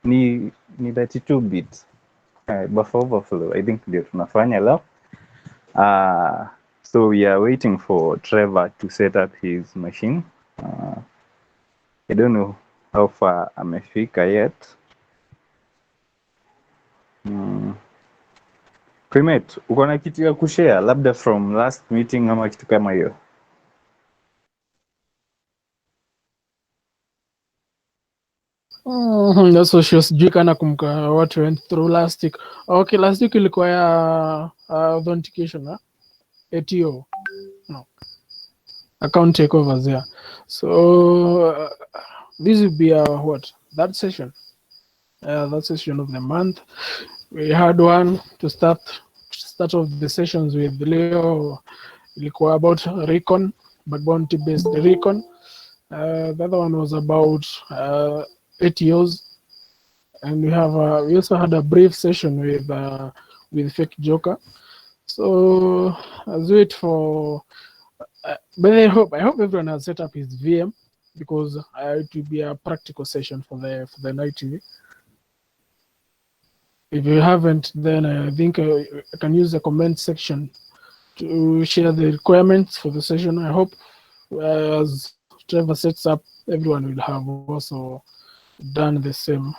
ni 32 bit buffer overflow. I think ndio tunafanya leo. So we are waiting for Trevor to set up his machine. I don't know how far amefika yet. Primate, uko na kitu ya kushare labda from last meeting ama kitu kama hiyo? That's what she was sijui kana kumka what went through last week. Okay, last week ilikuwa ya authentication, ATO. No. Account takeovers, yeah. So this will be our that session of the month. We had one to start off the sessions with Leo. Ilikuwa about recon, BugBounty based recon. The other one was about ATOs, and we also had a brief session with Fake Joker. So I'll wait for. But I hope everyone has set up his VM, because it will be a practical session for the night TV. If you haven't, then I think I can use the comment section to share the requirements for the session. I hope as Trevor sets up, everyone will have also done the same.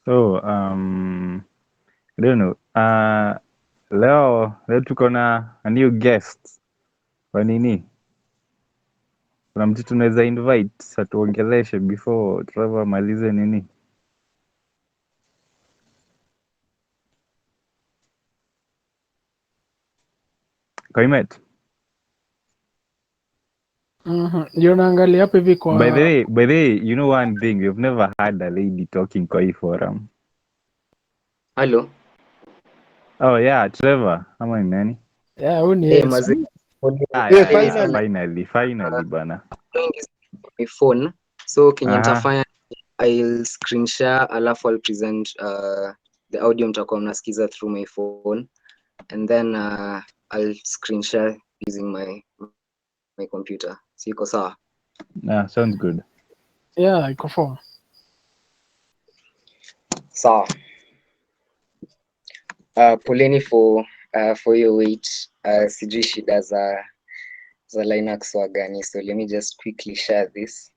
So I don't know. Leo tuko na a new guest. Kwa nini? Kuna mtu tunaweza invite atuongeleshe before Trevor malize nini? Kaimet. Ndio naangalia hapa hivi kwa. By the way, you know one thing, we've never had a lady talking kwa hii forum. Hello. Oh yeah, Trevor. Ama ni nani? Yeah, who Hey, needs? Finally bana. My phone. So Kenya nitafanya, I'll screen share alafu I'll present the audio mtakuwa mnasikiza through my phone, and then I'll screen share using my computer. Siko sawa? Yeah, sounds good. Yeah, iko sawa. Sawa. Poleni for your wait. Sijui shida za Linux wa gani, so let me just quickly share this.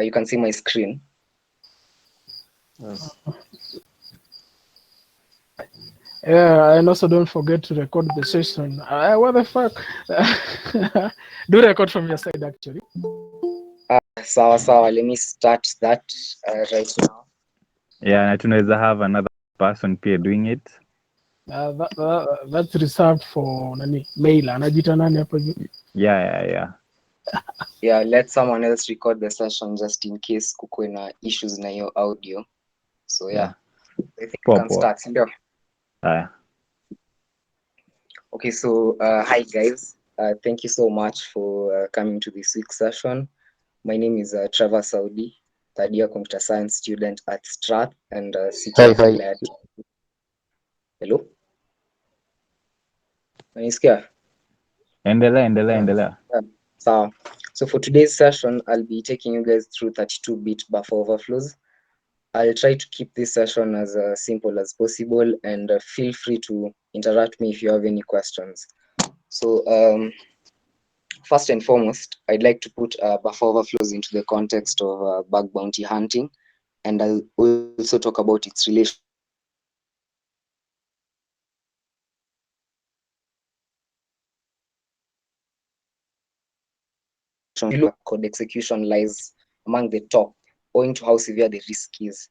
You can see my screen. Yes. Yeah, and also don't forget to record the session. What the fuck? Do record from your side, actually. Sawa. Let me start that right now. Yeah, na tunaweza have another person pia doing it. That's reserved for nani? Maila. Anajita nani hapo hivi? Yeah. Yeah, let someone else record the session just in case kuko na issues na your audio. So yeah. I think we can start. Okay, so hi guys. Thank you so much for coming to this week's session. My name is Trevor Saudi, third year computer science student at Strath and Hi. Hello? Unanisikia? Endelea. So for today's session, I'll be taking you guys through 32-bit buffer overflows. I'll try to keep this session as simple as possible, and feel free to interrupt me if you have any questions. So first and foremost, I'd like to put buffer overflows into the context of bug bounty hunting, and I'll also talk about its relation code execution lies among the top, owing to how severe the risk is.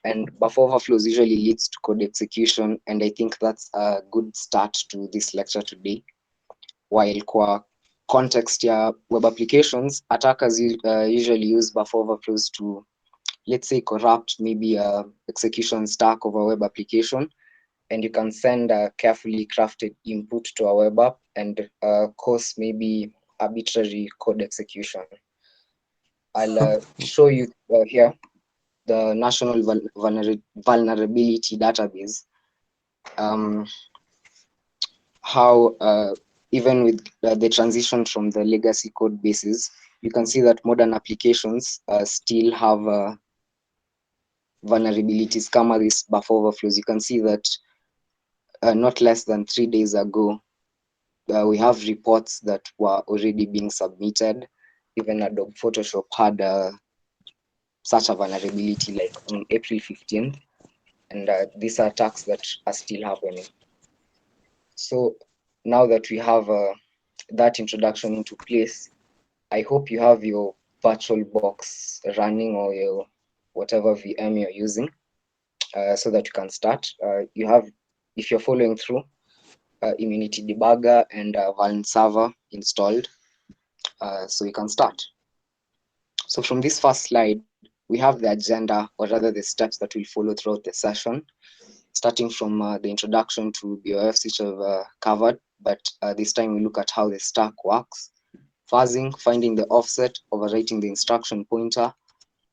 And buffer overflows usually leads to code execution, and I think that's a good start to this lecture today. While kwa context ya web applications, attackers usually use buffer overflows to let's say, corrupt maybe a execution stack of a web application, and you can send a carefully crafted input to a web app and cause maybe arbitrary code execution. I'll show you here the National Vulnerability Database, how even with the transition from the legacy code bases, you can see that modern applications still have vulnerabilities. Come this buffer overflows. You can see that not less than 3 days ago, we have reports that were already being submitted. Even Adobe Photoshop had such a vulnerability like on April 15th, and these are attacks that are still happening. So now that we have that introduction into place, I hope you have your VirtualBox running or your whatever VM you're using, so that you can start. You have, if you're following through, Immunity Debugger and Vuln Server installed, so you can start. So from this first slide, we have the agenda, or rather the steps that we'll follow throughout the session, starting from the introduction to BOFS, which I've covered, but this time we look at how the stack works. Fuzzing, finding the offset, overwriting the instruction pointer,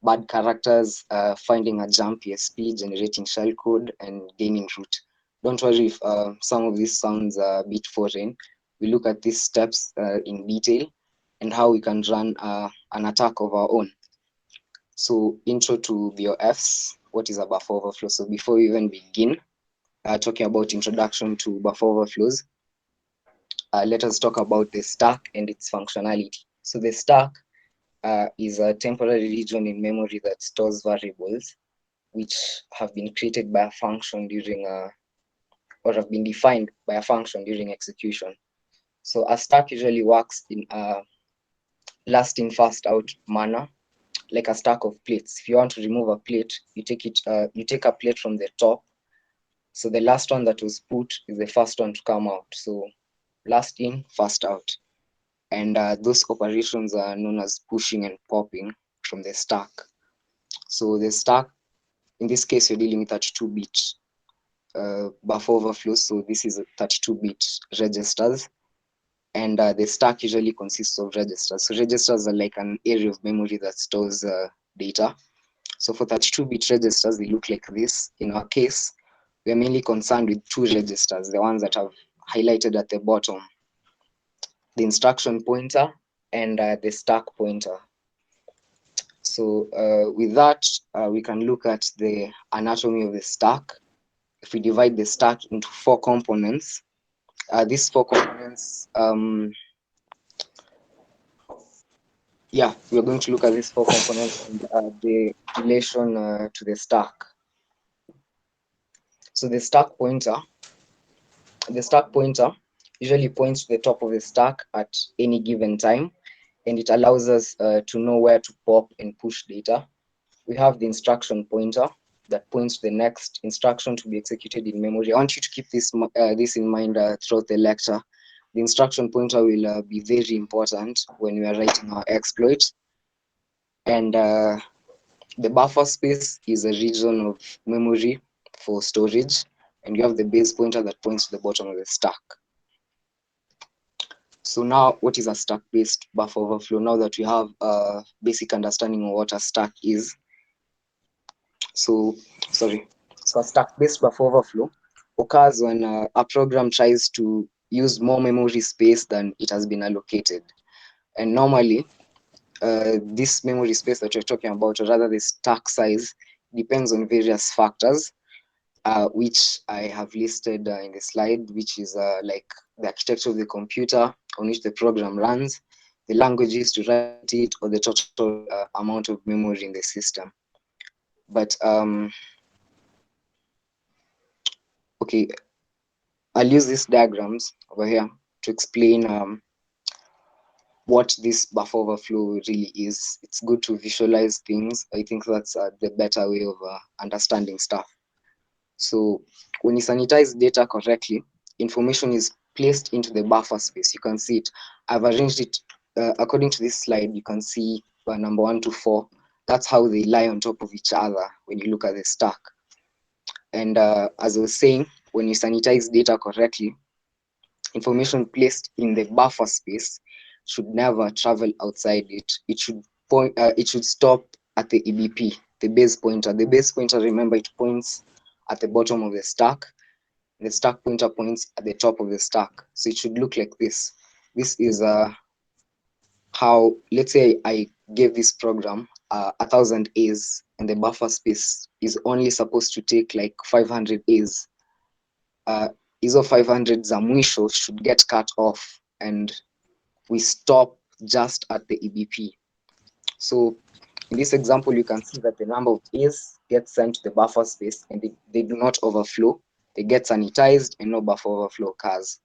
bad characters, finding a jump ESP, generating shellcode, and gaining root. Don't worry if some of this sounds a bit foreign. We look at these steps in detail and how we can run an attack of our own. So intro to BOFs, what is a buffer overflow? So before we even begin talking about introduction to buffer overflows, let us talk about the stack and its functionality. So the stack is a temporary region in memory that stores variables which have been created by a function during or have been defined by a function during execution. So a stack usually works in a last in first out manner, like a stack of plates. If you want to remove a plate, you take a plate from the top. So the last one that was put is the first one to come out. So last in, first out. And those operations are known as pushing and popping from the stack. So the stack, in this case, you're dealing with 32-bit buffer overflow. So this is 32-bit registers. And the stack usually consists of registers. So registers are like an area of memory that stores data. So for 32-bit registers, they look like this. In our case, we are mainly concerned with 2 registers, the ones that I've highlighted at the bottom, the instruction pointer and the stack pointer. So with that, we can look at the anatomy of the stack. If we divide the stack into 4 components, these 4 components, we're going to look at these 4 components and the relation to the stack. So the stack pointer usually points to the top of the stack at any given time, and it allows us to know where to pop and push data. We have the instruction pointer that points to the next instruction to be executed in memory. I want you to keep this in mind throughout the lecture. The instruction pointer will be very important when we are writing our exploit. And the buffer space is a region of memory for storage, and you have the base pointer that points to the bottom of the stack. So now, what is a stack-based buffer overflow? Now that we have a basic understanding of what a stack is, so a stack-based buffer overflow occurs when a program tries to use more memory space than it has been allocated. And normally, this memory space that you're talking about, or rather the stack size, depends on various factors, which I have listed in the slide, which is like the architecture of the computer on which the program runs, the language used to write it, or the total amount of memory in the system. But okay, I'll use these diagrams over here to explain what this buffer overflow really is. It's good to visualize things. I think that's the better way of understanding stuff. So when you sanitize data correctly, information is placed into the buffer space. You can see it. I've arranged it according to this slide. You can see number 1 to 4. that's how they lie on top of each other when you look at the stack. And as I was saying, when you sanitize data correctly, information placed in the buffer space should never travel outside it. It should stop at the EBP, the base pointer. The base pointer, remember, it points at the bottom of the stack. The stack pointer points at the top of the stack. So it should look like this. This is how, let's say I gave this program 1,000 A's and the buffer space is only supposed to take like 500 A's. Hizo 500 za mwisho should get cut off and we stop just at the EBP. So in this example, you can see that the number of A's gets sent to the buffer space and they do not overflow. They get sanitized and no buffer overflow occurs.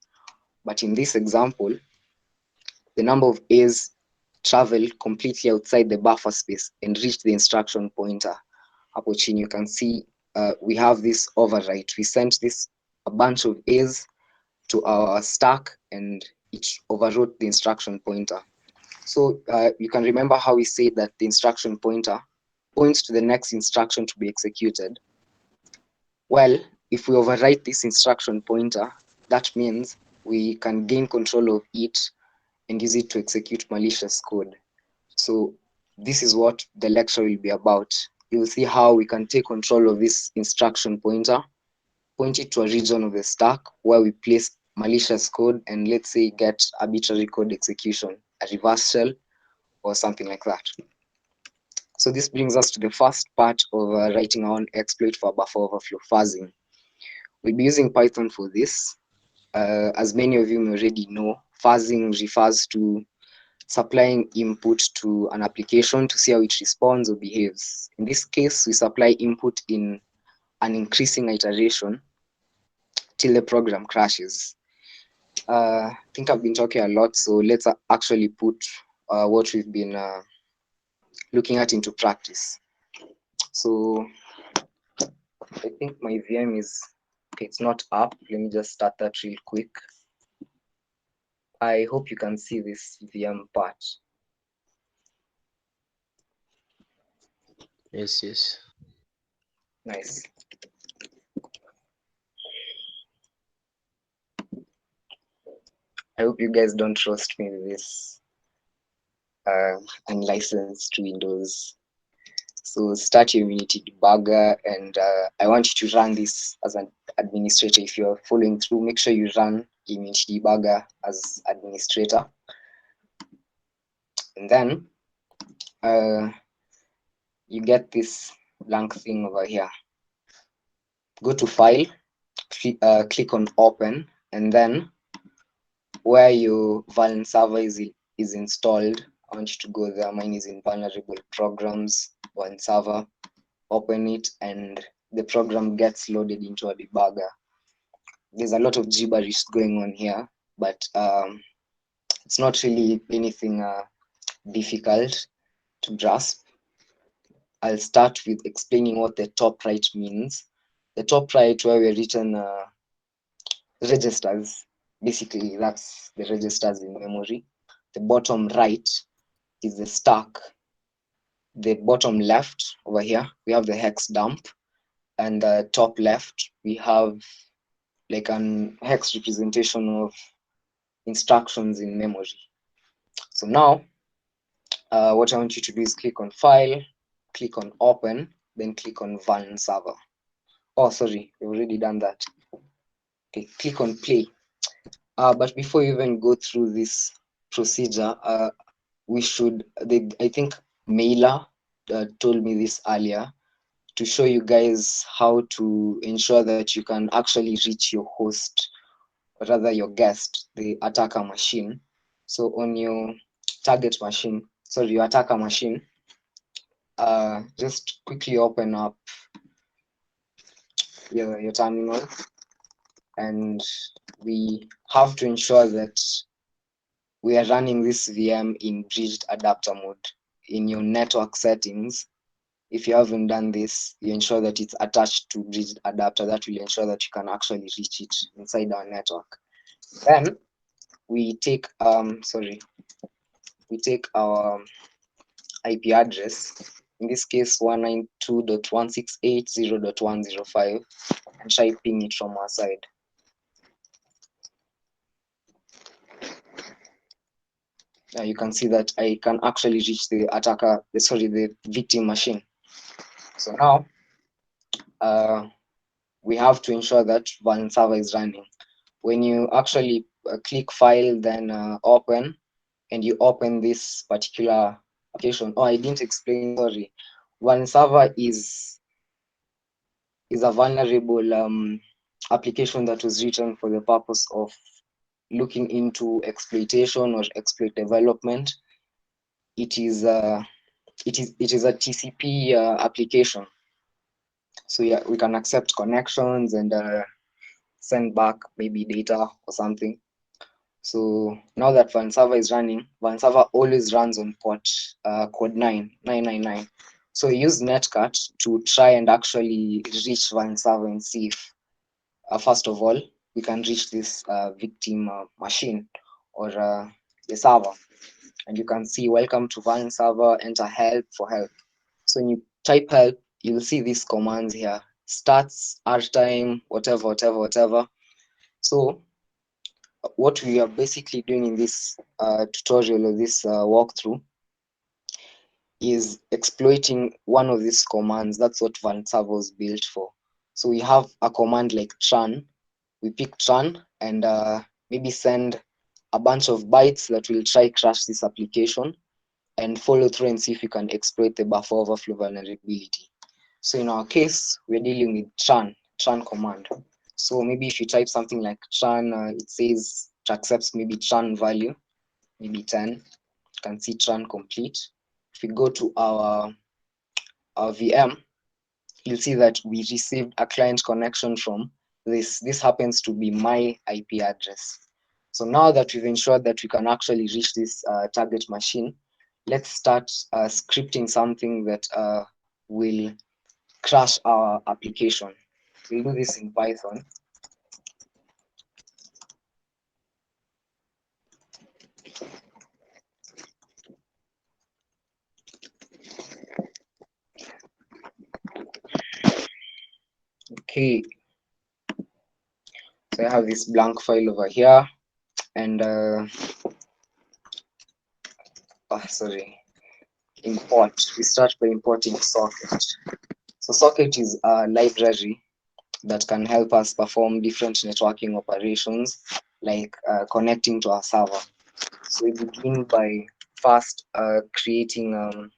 But in this example, the number of A's travel completely outside the buffer space and reach the instruction pointer. Hapo chini you can see we have this overwrite. We sent a bunch of A's to our stack and it overwrote the instruction pointer. So you can remember how we said that the instruction pointer points to the next instruction to be executed. Well, if we overwrite this instruction pointer, that means we can gain control of it and use it to execute malicious code. So this is what the lecture will be about. You'll see how we can take control of this instruction pointer, point it to a region of the stack where we place malicious code and let's say get arbitrary code execution, a reverse shell or something like that. So this brings us to the first part of writing our own exploit for buffer overflow fuzzing. We'll be using Python for this. As many of you may already know, fuzzing refers to supplying input to an application to see how it responds or behaves. In this case, we supply input in an increasing iteration till the program crashes. I think I've been talking a lot, so let's actually put what we've been looking at into practice. So I think my VM is, okay, it's not up. Let me just start that real quick. I hope you can see this VM part. Yes. Nice. I hope you guys don't roast me with this unlicensed Windows. So start your Unity debugger and I want you to run this as an administrator. If you're following through, make sure you run Unity debugger as administrator. And then you get this blank thing over here. Go to File, click on Open, and then where your Vuln server is installed, I want you to go there. Mine is in Vulnerable Programs, Vuln server. Open it, and the program gets loaded into a debugger. There's a lot of gibberish going on here, but it's not really anything difficult to grasp. I'll start with explaining what the top right means. The top right, where we're written registers, basically that's the registers in memory. The bottom right is the stack. The bottom left over here, we have the hex dump, and the top left, we have like an hex representation of instructions in memory. So now, what I want you to do is click on File, click on Open, then click on Vuln server. Oh, sorry, we've already done that. Okay, click on Play. But before you even go through this procedure, we should, I think Mailer told me this earlier, to show you guys how to ensure that you can actually reach your host, or rather your guest, the attacker machine. So on your target machine, sorry, your attacker machine, just quickly open up your terminal, and we have to ensure that we are running this VM in bridged adapter mode. In your network settings, if you haven't done this, you ensure that it's attached to bridged adapter. That will ensure that you can actually reach it inside our network. Then we take our IP address in this case 192.168.0.105, and try ping it from our side. You can see that I can actually reach the victim machine. So now we have to ensure that Vuln server is running. When you actually click file, then open, and you open this particular application. Oh, I didn't explain, sorry. Vuln server is a vulnerable application that was written for the purpose of looking into exploitation or exploit development. It is a TCP application. So yeah, we can accept connections and send back maybe data or something. So now that Vuln server is running, Vuln server always runs on port code 999. So we use netcat to try and actually reach Vuln server and see if first of all we can reach this victim machine or the server. And you can see welcome to Vuln server, enter help for help. So when you type help, you'll see these commands here: stats, time, whatever. So what we are basically doing in this tutorial or this walkthrough is exploiting one of these commands. That's what Vuln server was built for. So we have a command like tran. We pick tran and maybe send a bunch of bytes that will try crash this application, and follow through and see if we can exploit the buffer overflow vulnerability. So in our case, we're dealing with tran command. So maybe if you type something like tran, it says it accepts maybe tran value, maybe 10. You can see tran complete. If we go to our VM, you'll see that we received a client connection from this. This happens to be my IP address. So now that we've ensured that we can actually reach this target machine, let's start scripting something that will crash our application. We'll do this in Python. Okay, so I have this blank file over here, and import. We start by importing socket. So socket is a library that can help us perform different networking operations, like connecting to our server. So we begin by first creating or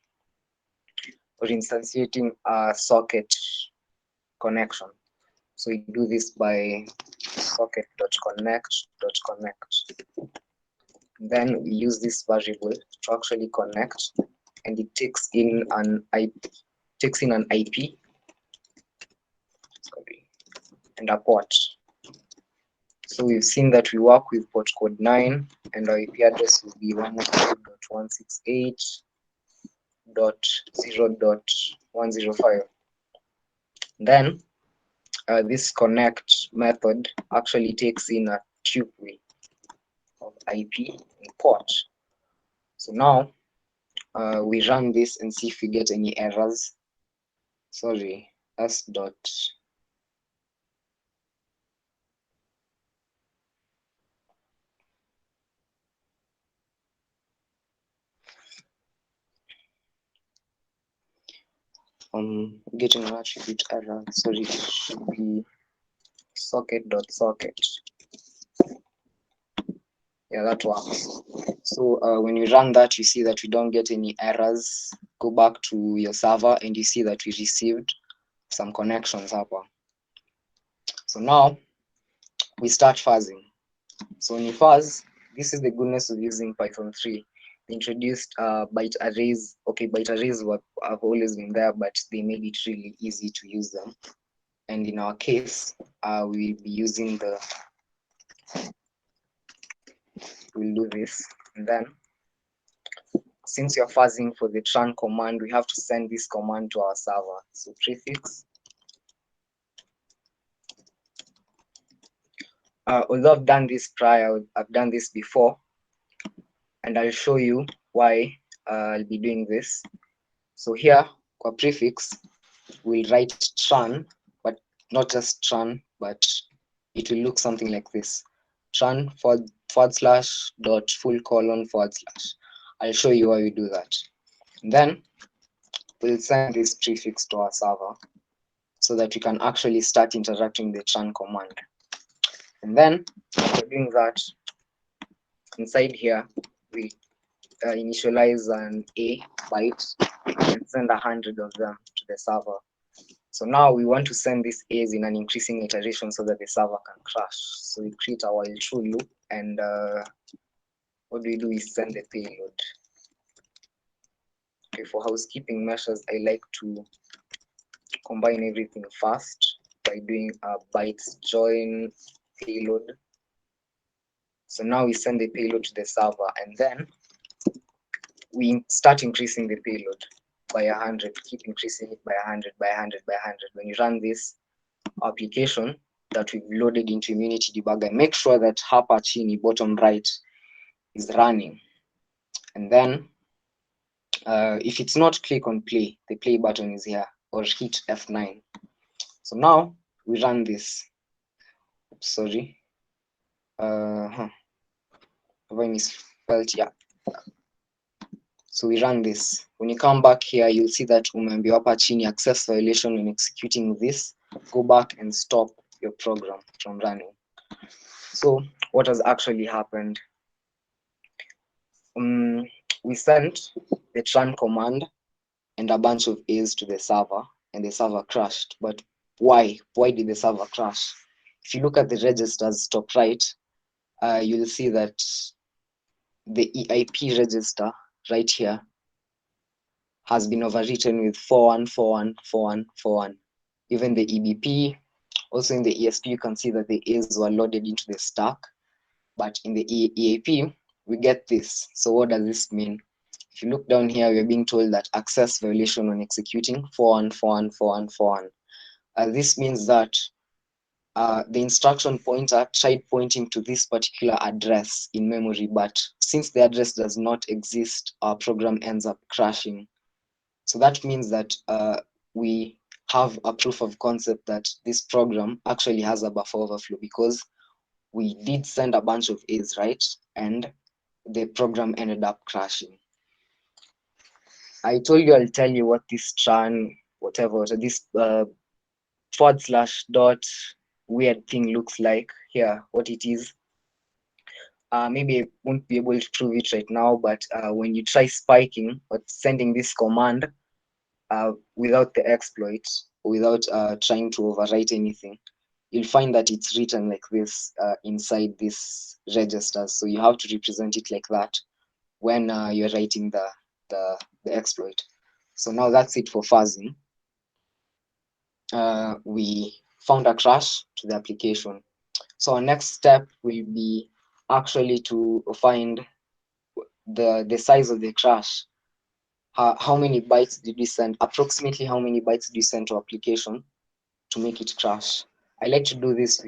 instantiating a socket connection. So we do this by socket.connect. Then we use this variable to actually connect, and it takes in an IP and a port. So we've seen that we work with port code 9, and our IP address will be 192.168.0.105. Then this connect method actually takes in a tuple of IP and port. So now we run this and see if we get any errors. Sorry, s dot getting an attribute error. Sorry, it should be socket. Yeah, that works. So when you run that, you see that we don't get any errors. Go back to your server and you see that we received some connections hapa. So now we start fuzzing. So when you fuzz, this is the goodness of using Python 3. They introduced byte arrays. Okay, byte arrays have always been there, but they made it really easy to use them. And in our case, we'll be using we'll do this. And then, since you're fuzzing for the tran command, we have to send this command to our server. So prefix. Although I've done this prior, I've done this before, and I'll show you why I'll be doing this. So here, kwa prefix, we'll write tran, but not just tran, but it will look something like this. Tran / dot full colon /. I'll show you how you do that. And then we'll send this prefix to our server so that we can actually start interacting with the tran command. And then after doing that, inside here, we initialize an A byte and send 100 of them to the server. So now we want to send these A's in an increasing iteration so that the server can crash. So we create our while true loop, and what we do is send the payload. Okay, for housekeeping measures, I like to combine everything first by doing a bytes join payload. So now we send the payload to the server, and then we start increasing the payload by 100, keep increasing it by 100, by 100, by 100. When you run this application that we've loaded into Immunity Debugger, make sure that hapa chini bottom right is running. And then if it's not, click on play. The play button is here, or hit F9. So now we run this. Oops, sorry. Have I misspelled? Yeah. So we run this. When you come back here, you'll see that umeambiwa hapa chini access violation when executing this. Go back and stop your program from running. So what has actually happened? We sent the tran command and a bunch of A's to the server, and the server crashed. But why? Why did the server crash? If you look at the registers top right, you'll see that the EIP register right here has been overwritten with 41414141. Even the EBP, also in the ESP, you can see that the A's were loaded into the stack. But in the EAP, we get this. So what does this mean? If you look down here, we're being told that access violation when executing 41414141. This means that the instruction pointer tried pointing to this particular address in memory, but since the address does not exist, our program ends up crashing. So that means that we have a proof of concept that this program actually has a buffer overflow, because we did send a bunch of A's, right? And the program ended up crashing. I told you I'll tell you what this tran, whatever, so this / dot weird thing looks like here, what it is. Maybe I won't be able to prove it right now, but when you try spiking or sending this command without the exploit, without trying to overwrite anything, you'll find that it's written like this inside this register. So you have to represent it like that when you're writing the exploit. So now that's it for fuzzing. We found a crash to the application. So our next step will be actually to find the size of the crash. How many bytes did we send? Approximately how many bytes did you send to application to make it crash? I like to do this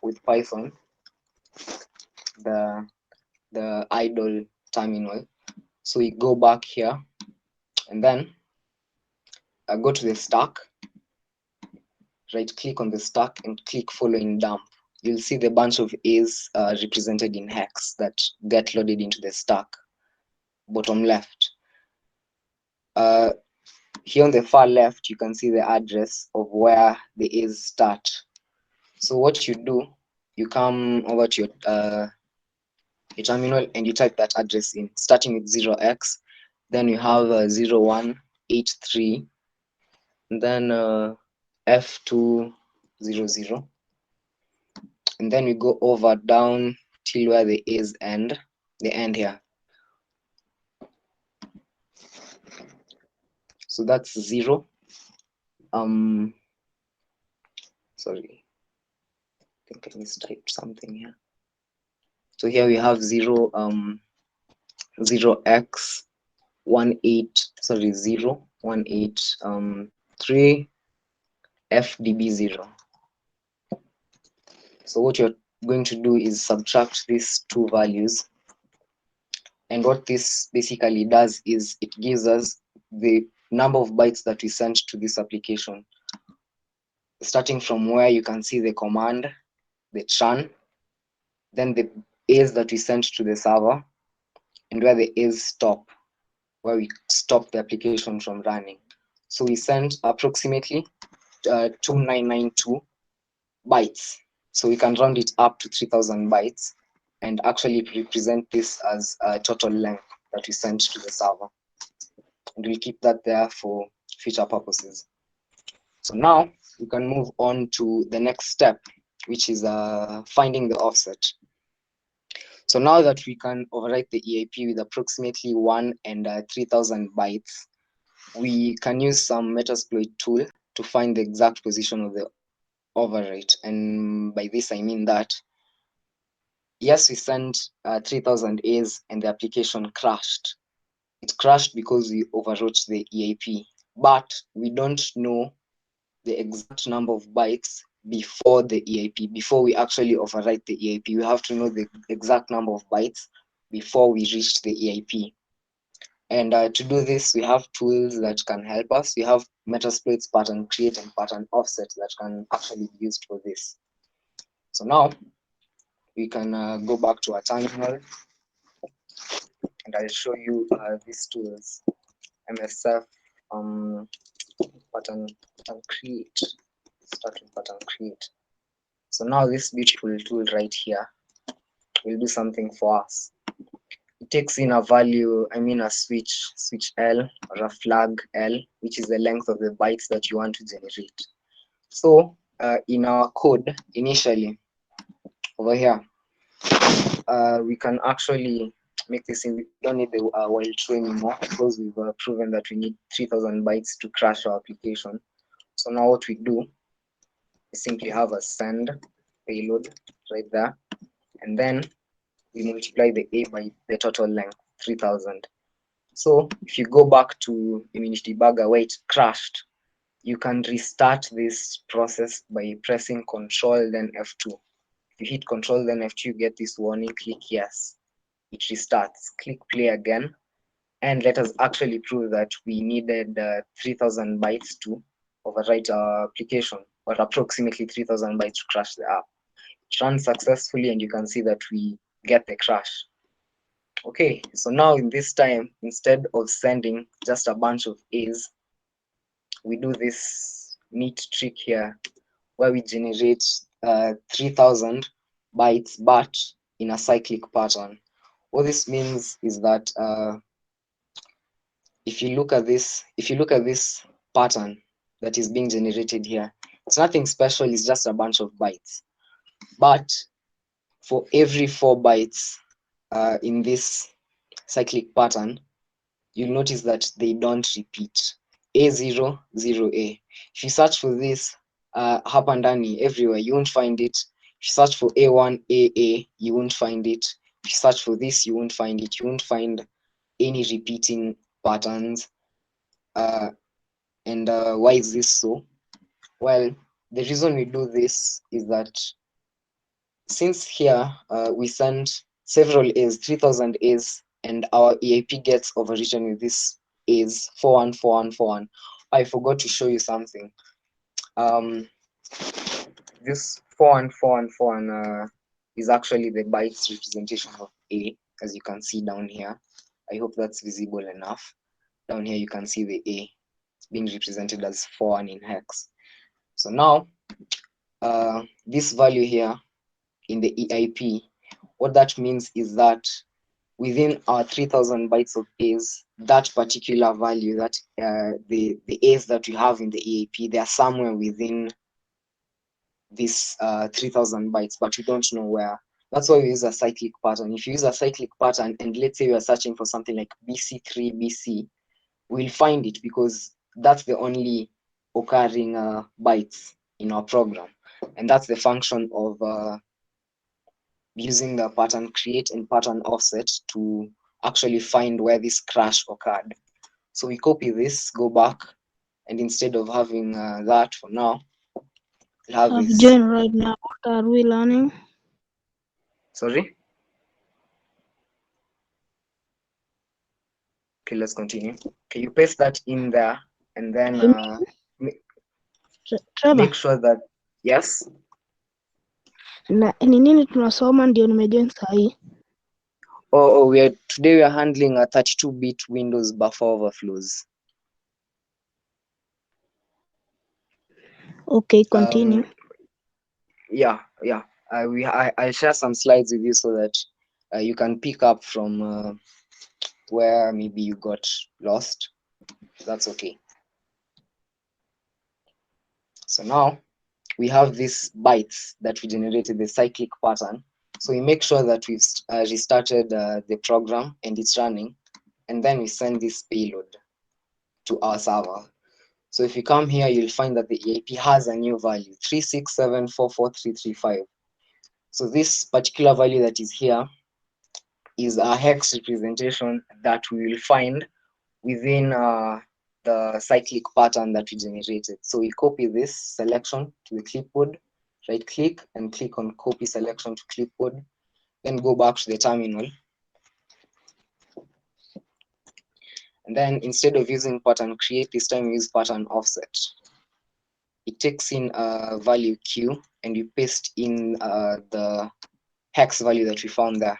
with Python, the idle terminal. So we go back here, and then go to the stack, right click on the stack and click following dump. You'll see the bunch of A's represented in hex that get loaded into the stack, bottom left. Here on the far left, you can see the address of where the A's start. So what you do, you come over to your terminal and you type that address in, starting with 0x. Then you have 0183, and then F200. And then we go over down till where the A's end. They end here. So that's 0. Sorry, I think I mistyped something here. So here we have 0 0x 3 FDB0. So what you're going to do is subtract these two values, and what this basically does is it gives us the number of bytes that we sent to this application, starting from where you can see the command, the churn, then the A's that we sent to the server, and where the A's stop, where we stop the application from running. So we sent approximately 2992 bytes. So we can round it up to 3000 bytes and actually represent this as a total length that we sent to the server. And we'll keep that there for future purposes. So now we can move on to the next step, which is finding the offset. So now that we can overwrite the EAP with approximately 1 and 3000 bytes, we can use some Metasploit tool to find the exact position of the overwrite. And by this I mean that, yes, we sent 3000 A's and the application crashed. It crashed because we overwrote the EAP, but we don't know the exact number of bytes before the EAP, before we actually overwrite the EAP. We have to know the exact number of bytes before we reach the EAP. And to do this, we have tools that can help us. We have Metasploit's pattern create and pattern offset that can actually be used for this. So now we can go back to our terminal, and I'll show you these tools. MSF pattern create. Start with pattern create. So now this beautiful tool right here will do something for us. It takes in a value, a switch L or a flag L, which is the length of the bytes that you want to generate. So in our code initially over here, we can actually make this in. We don't need the while true anymore because we've proven that we need 3000 bytes to crash our application. So now what we do is simply have a send payload right there, and then we multiply the A by the total length, 3000. So if you go back to Immunity Debugger where it crashed, you can restart this process by pressing Control then F2. If you hit Control then F2, you get this warning, click yes. It restarts. Click play again, and let us actually prove that we needed 3000 bytes to overwrite our application, or approximately 3000 bytes to crash the app. It runs successfully, and you can see that we get the crash. Okay, so now in this time, instead of sending just a bunch of A's, we do this neat trick here where we generate 3000 bytes but in a cyclic pattern. What this means is that if you look at this pattern that is being generated here, it's nothing special, it's just a bunch of bytes. But for every 4 bytes in this cyclic pattern, you'll notice that they don't repeat. A0, 0A. If you search for this hapa ndani everywhere, you won't find it. If you search for A1, AA, you won't find it. If you search for this, you won't find it. You won't find any repeating patterns. And why is this so? Well, the reason we do this is that since here we send several A's, 3000 A's, and our EAP gets overwritten with this A's 414141. I forgot to show you something. This 414141 is actually the bytes representation of A, as you can see down here. I hope that's visible enough. Down here you can see the A being represented as 41 in hex. So now this value here in the EIP, what that means is that within our 3000 bytes of A's, that particular value, that the A's that we have in the EAP, they are somewhere within this 3000 bytes, but we don't know where. That's why we use a cyclic pattern. If you use a cyclic pattern, and let's say we are searching for something like BC3, BC, we'll find it because that's the only occurring bytes in our program. And that's the function of using the pattern create and pattern offset to actually find where this crash occurred. So we copy this, go back, and instead of having that for now, we'll have this. Jen, right now, what are we learning? Sorry? Okay, let's continue. Okay, you paste that in there, and then Trevor, make sure that, yes. na ni nini tunasoma ndio nimejoin sahii? Today we are handling a 32-bit Windows buffer overflows. Okay, continue. I'll share some slides with you so that you can pick up from where maybe you got lost. That's okay. So now we have these bytes that we generated, the cyclic pattern. So we make sure that we've restarted the program and it's running, and then we send this payload to our server. So if you come here, you'll find that the EAP has a new value, 367443335. So this particular value that is here is a hex representation that we will find within the cyclic pattern that we generated. So we copy this selection to the clipboard, right click and click on copy selection to clipboard, then go back to the terminal. And then instead of using pattern create, this time we use pattern offset. It takes in a value Q and you paste in the hex value that we found there.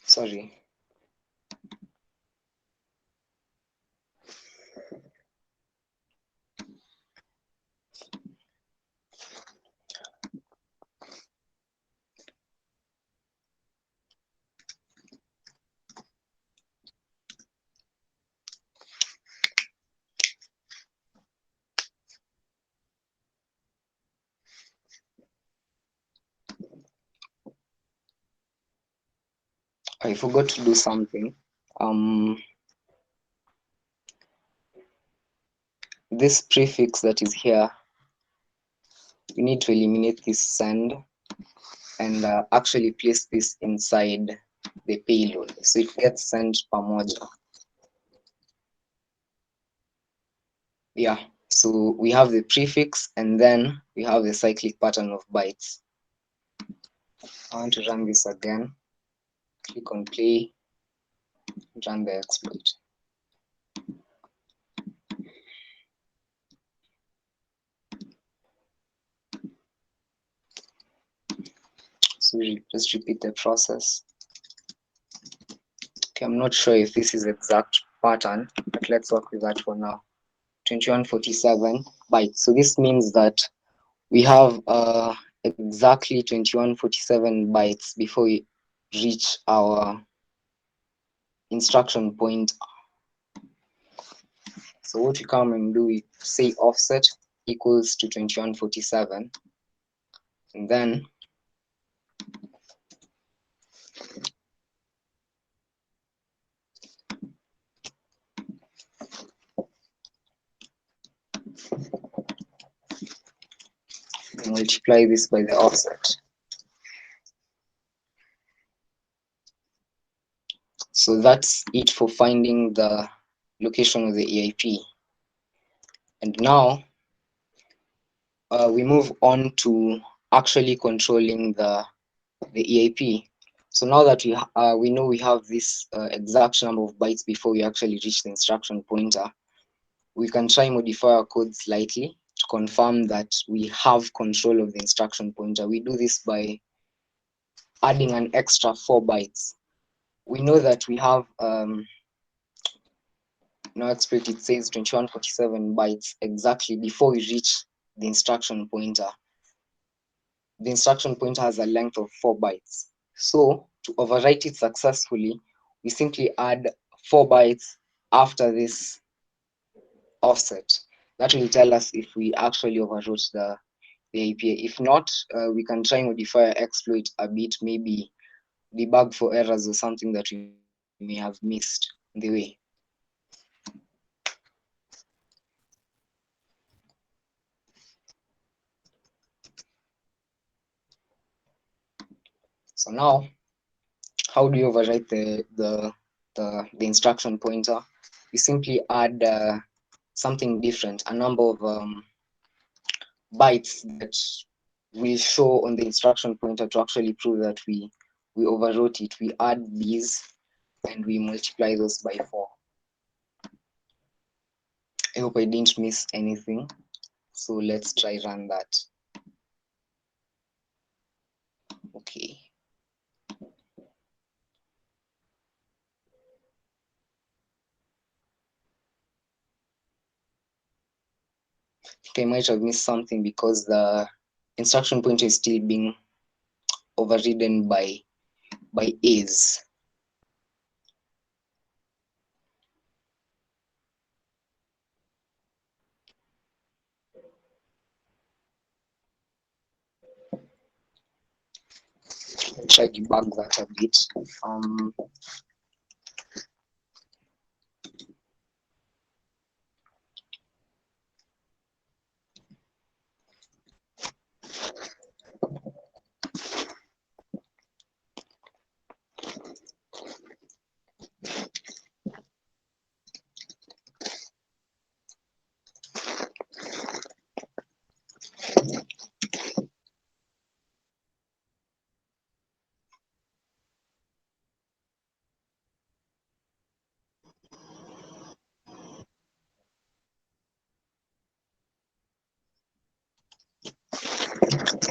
Sorry. I forgot to do something. This prefix that is here, we need to eliminate this send and actually place this inside the payload so it gets sent pamoja. Yeah, so we have the prefix and then we have the cyclic pattern of bytes. I want to run this again. Click on play, run the exploit. So we just repeat the process. Okay, I'm not sure if this is exact pattern, but let's work with that for now. 2147 bytes. So this means that we have exactly 2147 bytes before we reach our instruction point. So what we come and do, we say offset equals to 2147, and then multiply this by the offset. So that's it for finding the location of the EIP. And now we move on to actually controlling the EIP. So now that we know we have this exact number of bytes before we actually reach the instruction pointer, we can try modify our code slightly to confirm that we have control of the instruction pointer. We do this by adding an extra 4 bytes. We know that we have in our exploit it says 2147 bytes exactly before we reach the instruction pointer. The instruction pointer has a length of 4 bytes. So to overwrite it successfully, we simply add 4 bytes after this offset. That will tell us if we actually overwrote the API. If not, we can try and modify our exploit a bit, maybe debug for errors or something that we may have missed in the way. So now, how do you overwrite the instruction pointer? We simply add something different, a number of bytes that will show on the instruction pointer to actually prove that we overwrote it. We add these and we multiply those by 4. I hope I didn't miss anything. So let's try run that. Okay. I might have missed something because the instruction pointer is still being overridden by A's. I'll try to debug that a bit.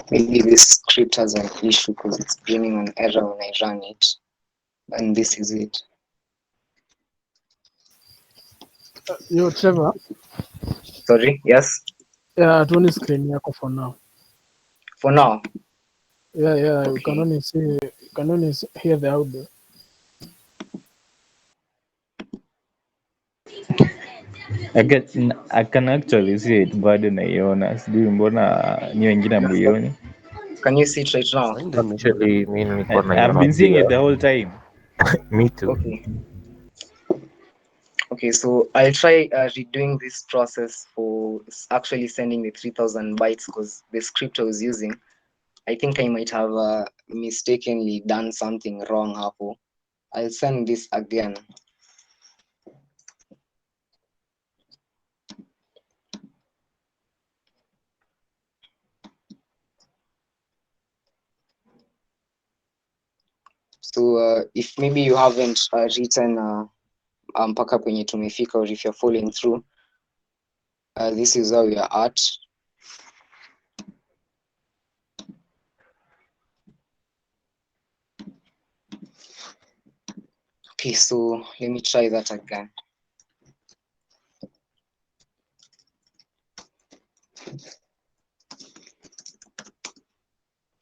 Maybe this script has an issue because it's bringing an error when I run it. And this is it. Yo, Trevor. Sorry, yes? Yeah, tuone screen yako for now. For now. Yeah, Okay. you can only hear the audio. I can actually see it bado naiona, sijui mbona ni wengine mlioni. Can you see it right now? Actually, mi nilikuwa I've naiona been seeing it pia. the whole time. Me too. Okay. Okay, so I'll try redoing this process for actually sending the 3000 bytes because the script I was using, I think I might have mistakenly done something wrong hapo. I'll send this again. So if maybe you haven't written mpaka kwenye tumefika, or if you're following through, this is how we are at. Okay, so let me try that again.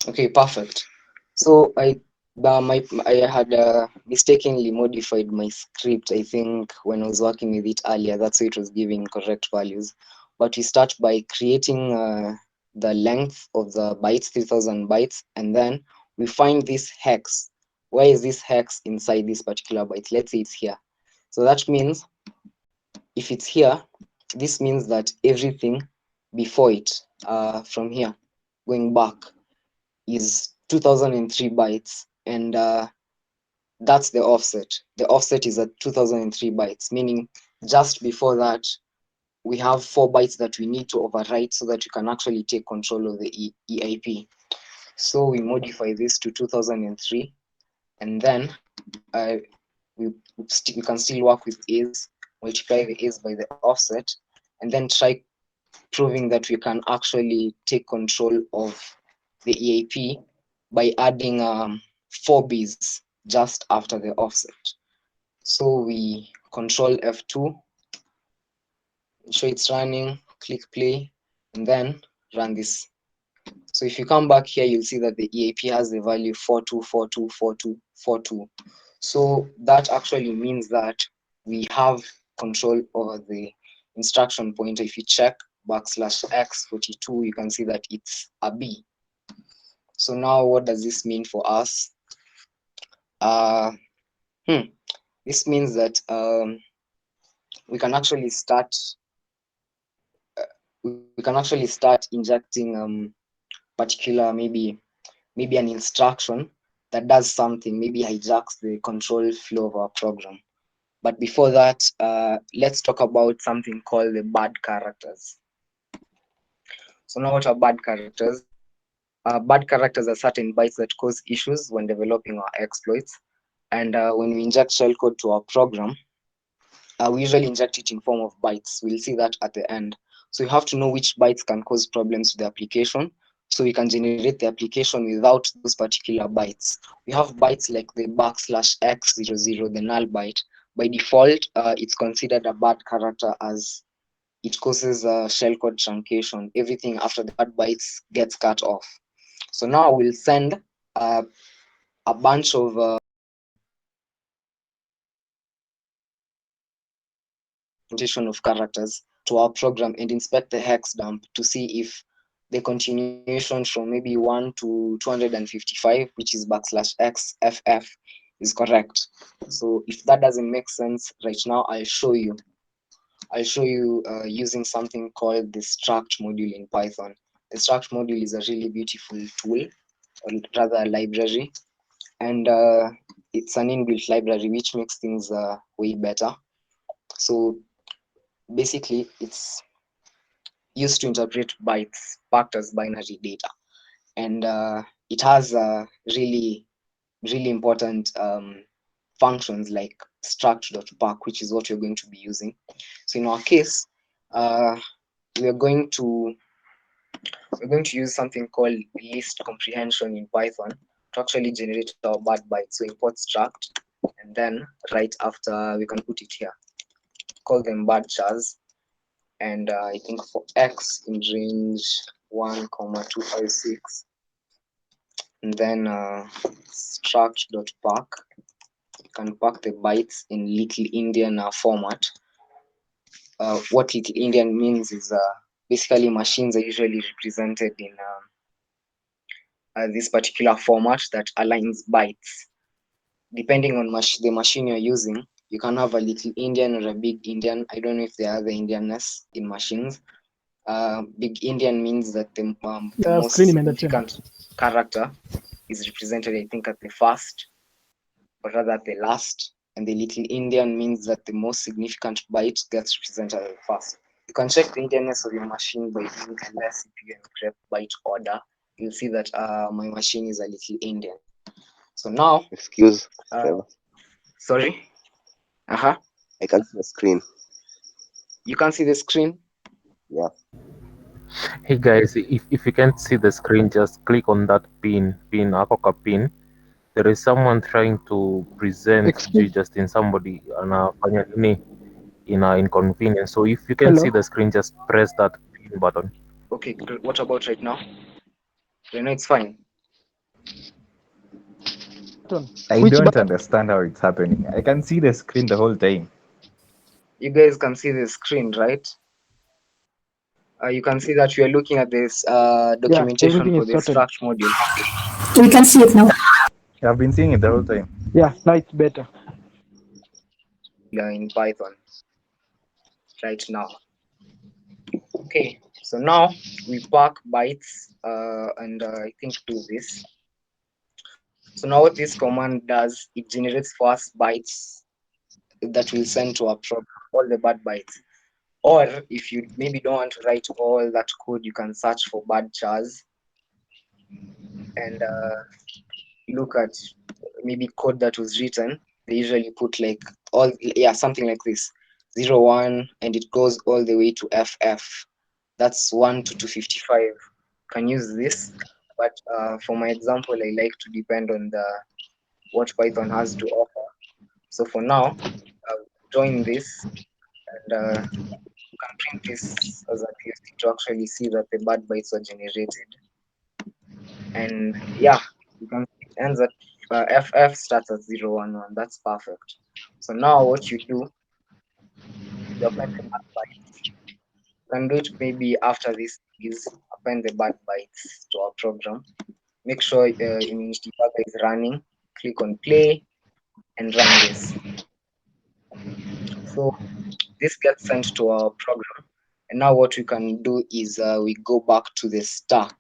Okay, perfect. So I had mistakenly modified my script, I think, when I was working with it earlier. That's why it was giving correct values. But we start by creating the length of the bytes, 3000 bytes, and then we find this hex. Why is this hex inside this particular byte? Let's say it's here. So that means if it's here, this means that everything before it, from here, going back, is 2003 bytes, and that's the offset. The offset is at 2003 bytes, meaning just before that, we have 4 bytes that we need to overwrite so that we can actually take control of the EIP. So we modify this to 2003, and then we can still work with A's, multiply the A's by the offset, and then try proving that we can actually take control of the EIP by adding 4 B's just after the offset. So we control F2, ensure it's running, click play, and then run this. So if you come back here, you'll see that the EIP has the value 42424242. So that actually means that we have control over the instruction pointer. If you check \x42, you can see that it's a B. So now what does this mean for us? This means that we can actually start injecting particular maybe an instruction that does something, maybe hijacks the control flow of our program. But before that, let's talk about something called the bad characters. So now what are bad characters? Bad characters are certain bytes that cause issues when developing our exploits. And when we inject shellcode to our program, we usually inject it in form of bytes. We'll see that at the end. So you have to know which bytes can cause problems to the application, so we can generate the application without those particular bytes. We have bytes like the \x00, the null byte. By default, it's considered a bad character as it causes shellcode truncation. Everything after the bad bytes gets cut off. So now we'll send a bunch of of characters to our program and inspect the hex dump to see if the continuation from maybe 1 to 255, which is \xff, is correct. So if that doesn't make sense right now, I'll show you using something called the struct module in Python. The struct module is a really beautiful tool, or rather a library, and it's an inbuilt library which makes things way better. So basically, it's used to interpret bytes packed as binary data, and it has really important functions like struct.pack, which is what we're going to be using. So in our case, we're going to use something called list comprehension in Python to actually generate our bad bytes. So import struct, and then right after we can put it here, call them bad chars. And I think for x in range 1,256, and then struct.pack, you can pack the bytes in Little Indian format. What Little Indian means is basically machines are usually represented in this particular format that aligns bytes. Depending on the machine you're using, you can have a Little Indian or a Big Indian. I don't know if there are the Indianness in machines. Big Indian means that the most significant character is represented, I think, at the first, or rather at the last, and the Little Indian means that the most significant byte gets represented at the first. You can check the Indianness of your machine by doing a CPU and grep byte order. You'll see that my machine is a Little Indian. So now, Excuse, Trevor. Sorry. I can't see the screen. You can't see the screen? Yeah. Hey guys, if you can't see the screen, just click on that pin, Akoka pin. There is someone trying to present G just in somebody in inconvenience. So if you can see the screen, just press that pin button. Okay, what about right now? Right now it's fine. I don't understand how it's happening. I can see the screen the whole time. You guys can see the screen, right? You can see that we are looking at this documentation for the struct module. We can see it now. I've been seeing it the whole time. Yeah, now it's better. In Python right now. Okay, so now we pack bytes and I think do this. So now what this command does, it generates first bytes that will send to our program, all the bad bytes. Or if you maybe don't want to write all that code, you can search for bad chars and look at maybe code that was written. They usually put like something like this, 0, 1, and it goes all the way to FF. That's 1 to 255. Can use this, but for my example, I like to depend on what Python has to offer. So for now, join this, and you can print this as a TST to actually see that the bad bytes are generated. And yeah, you can see it ends at FF starts at 0, 1, 1. That's perfect. So now what you do, you append the bad bytes. You can do it maybe after this is append the bad bytes to our program. Make sure image debugger is running. Click on play and run this. So this gets sent to our program. And now what we can do is we go back to the stack.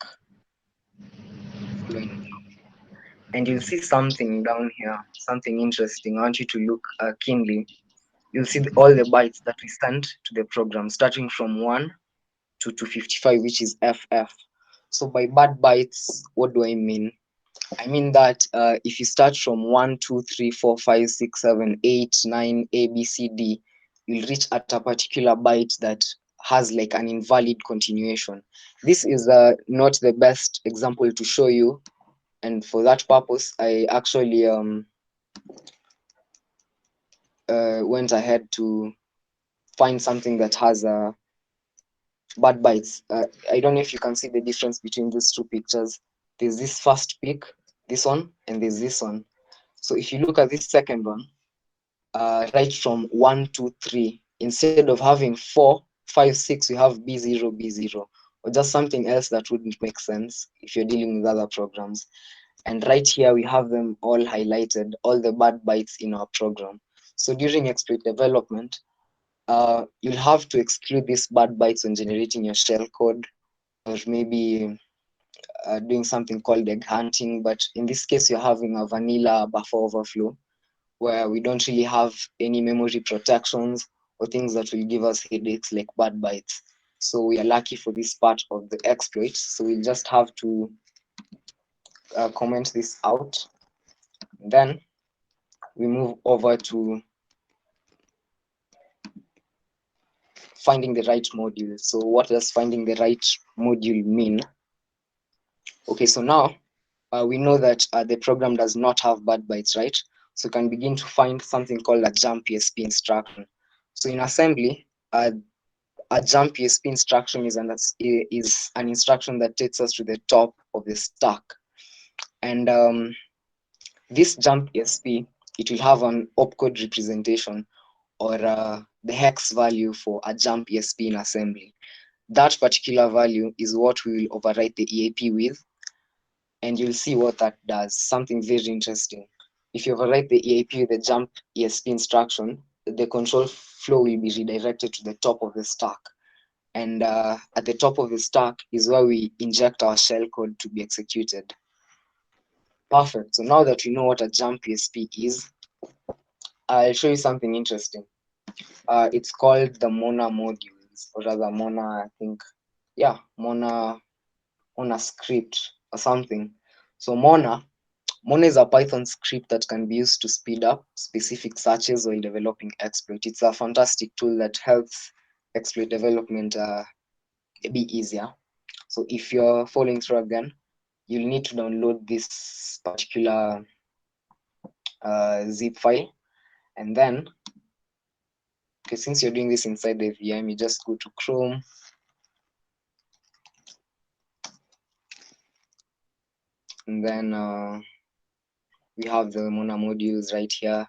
And you'll see something down here, something interesting. I want you to look keenly. You'll see all the bytes that we sent to the program, starting from 1 to 255, which is FF. So by bad bytes, what do I mean? I mean that if you start from 1, 2, 3, 4, 5, 6, 7, 8, 9, A, B, C, D, you'll reach at a particular byte that has like an invalid continuation. This is not the best example to show you, and for that purpose, I actually went ahead to find something that has bad bytes. I don't know if you can see the difference between these two pictures. There's this first pic, this one, and there's this one. So if you look at this second one, right from 1, 2, 3, instead of having 4, 5, 6, we have B0, B0, or just something else that wouldn't make sense if you're dealing with other programs. And right here, we have them all highlighted, all the bad bytes in our program. So during exploit development, you'll have to exclude these bad bytes when generating your shell code, or maybe doing something called egg hunting. But in this case, you're having a vanilla buffer overflow, where we don't really have any memory protections or things that will give us headaches like bad bytes. So we are lucky for this part of the exploit. So we'll just have to comment this out. Then we move over to finding the right module. So what does finding the right module mean? Okay, so now we know that the program does not have bad bytes, right? So we can begin to find something called a jump ESP instruction. So in assembly, a jump ESP instruction is an instruction that takes us to the top of the stack. And this jump ESP, it will have an opcode representation, or the hex value for a jump ESP in assembly. That particular value is what we will overwrite the EAP with, and you'll see what that does. Something very interesting. If you overwrite the EAP with the jump ESP instruction, the control flow will be redirected to the top of the stack. And at the top of the stack is where we inject our shell code to be executed. Perfect. So now that we know what a jump ESP is, I'll show you something interesting. It's called the Mona modules, or rather Mona, I think. Yeah, Mona script or something. So Mona is a Python script that can be used to speed up specific searches while developing exploit. It's a fantastic tool that helps exploit development be easier. So if you're following through again, you'll need to download this particular zip file, and then, okay, since you're doing this inside the VM, you just go to Chrome, and then we have the Mona modules right here.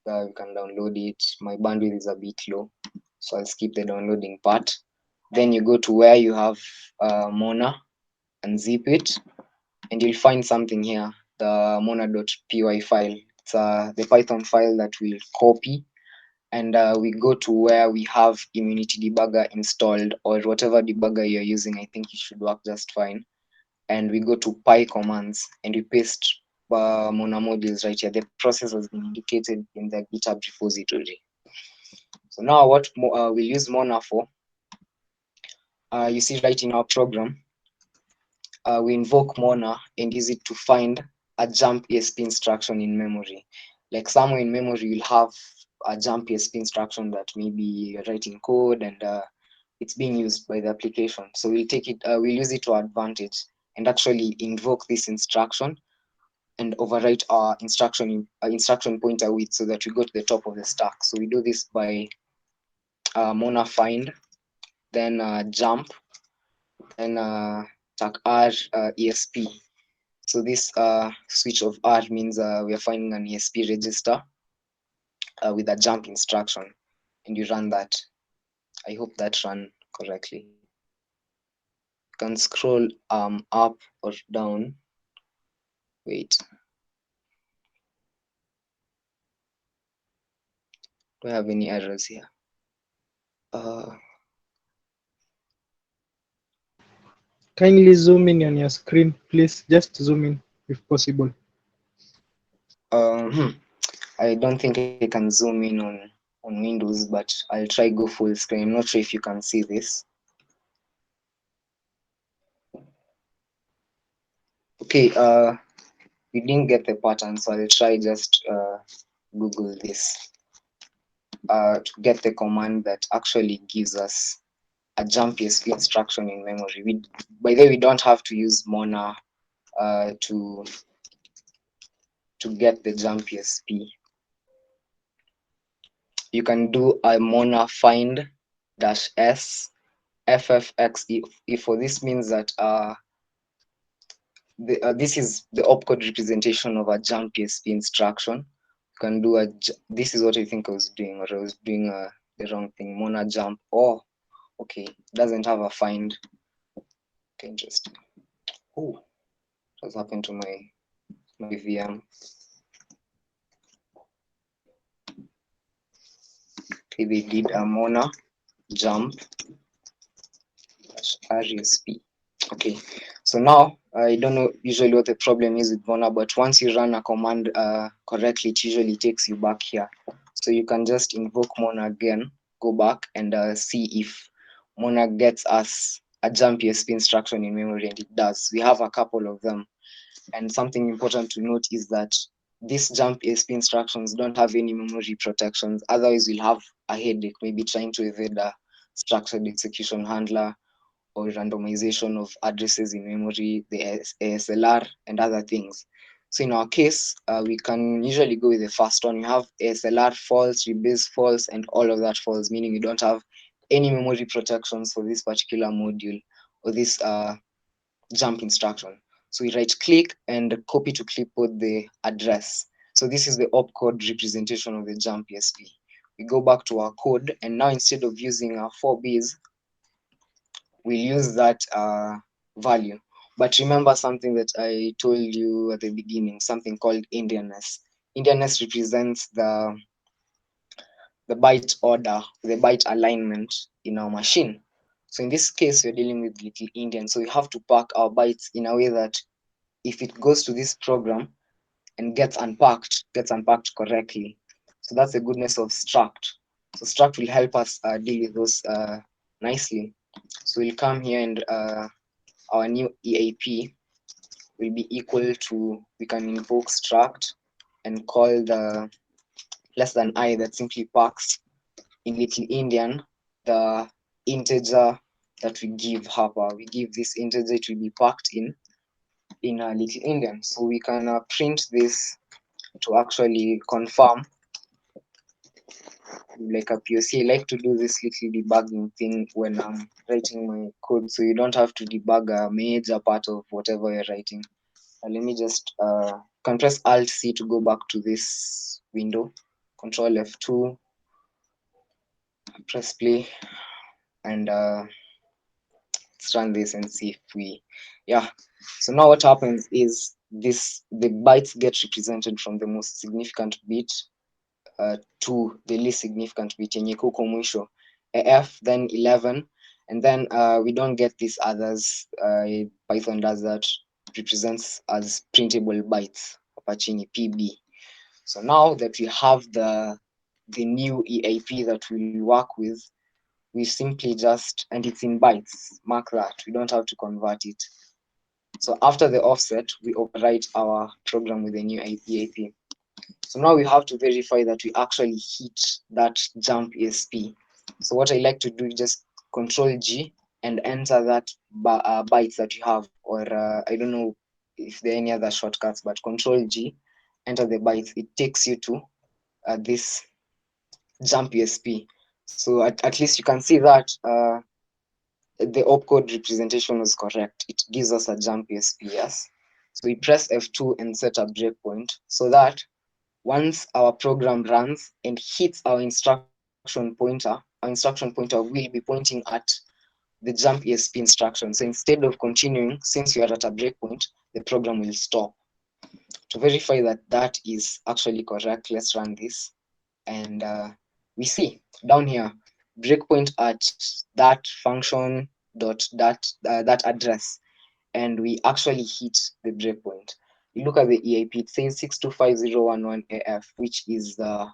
You can download it. My bandwidth is a bit low, so I'll skip the downloading part. Then you go to where you have Mona and zip it, and you'll find something here, the mona.py file. It's the Python file that we'll copy, and we go to where we have Immunity Debugger installed, or whatever debugger you're using. I think it should work just fine. And we go to py commands, and we paste Mona modules right here. The process has been indicated in the GitHub repository. So now what we'll use Mona for, you see right in our program, we invoke Mona and use it to find a jump ESP instruction in memory. Like somewhere in memory, you'll have a jump ESP instruction that maybe you're writing code and it's being used by the application. So we'll take it, we'll use it to our advantage and actually invoke this instruction and overwrite our instruction pointer with, so that we go to the top of the stack. So we do this by Mona find, then jump, then tag R ESP. So this switch of R means we are finding an ESP register with a jump instruction, and you run that. I hope that ran correctly. You can scroll up or down. Wait. Do I have any errors here? Kindly zoom in on your screen, please. Just zoom in if possible. I don't think I can zoom in on Windows, but I'll try go full screen. I'm not sure if you can see this. Okay, we didn't get the pattern, so I'll try just Google this to get the command that actually gives us a jump ESP instruction in memory. By the way, we don't have to use Mona to get the jump ESP. You can do a Mona find -s ffx. This means that this is the opcode representation of a jump ESP instruction. You can do this is what I think I was doing, or I was doing the wrong thing. Mona jump. Oh, okay, doesn't have a find. Okay, interesting. Oh, what's happened to my VM? Okay, they did a Mona jump -RESP. Okay, so now I don't know usually what the problem is with Mona, but once you run a command correctly, it usually takes you back here. So you can just invoke Mona again, go back and see if Mona gets us a jump ESP instruction in memory, and it does. We have a couple of them, and something important to note is that these jump ESP instructions don't have any memory protections. Otherwise, we'll have a headache, maybe trying to evade a structured execution handler or randomization of addresses in memory, the ASLR, and other things. So in our case, we can usually go with the first one. You have ASLR false, rebase false, and all of that false, meaning you don't have any memory protections for this particular module or this jump instruction. So we right click and copy to clipboard the address. So this is the opcode representation of the jump ESP. We go back to our code, and now instead of using our 4Bs, we'll use that value. But remember something that I told you at the beginning, something called Indianness. Indianness represents the byte order, the byte alignment in our machine. So in this case, we're dealing with little Indian. So we have to pack our bytes in a way that if it goes to this program and gets unpacked correctly. So that's the goodness of struct. So struct will help us deal with those nicely. So we'll come here and our new EAP will be equal to, we can invoke struct and call the less than I that simply packs in little Indian the integer that we give Harper. We give this integer, it will be packed in a little Indian. So we can print this to actually confirm, like a POC. I like to do this little debugging thing when I'm writing my code, so you don't have to debug a major part of whatever you're writing. Let me just can press Alt C to go back to this window. Control F2, press play, and let's run this and see if we, yeah. So now what happens is the bytes get represented from the most significant bit to the least significant bit yenye iko huko mwisho, AF, then 11, and then we don't get these others. Python does that, represents as printable bytes hapa chini, PB. So now that we have the new EAP that we'll work with, we simply just, and it's in bytes, mark that, we don't have to convert it. So after the offset, we overwrite our program with a new EAP. So now we have to verify that we actually hit that jump ESP. So what I like to do is just Control G and enter that bytes that you have, or I don't know if there are any other shortcuts, but Control G, enter the bytes. It takes you to this jump ESP. So at least you can see that the opcode representation was correct. It gives us a jump ESP, yes. So we press F2 and set a breakpoint so that once our program runs and hits our instruction pointer will be pointing at the jump ESP instruction. So instead of continuing, since you are at a breakpoint, the program will stop. To verify that that is actually correct, let's run this. And we see down here, breakpoint at that function dot that address, and we actually hit the breakpoint. You look at the EAP, it says 625011 AF, which is the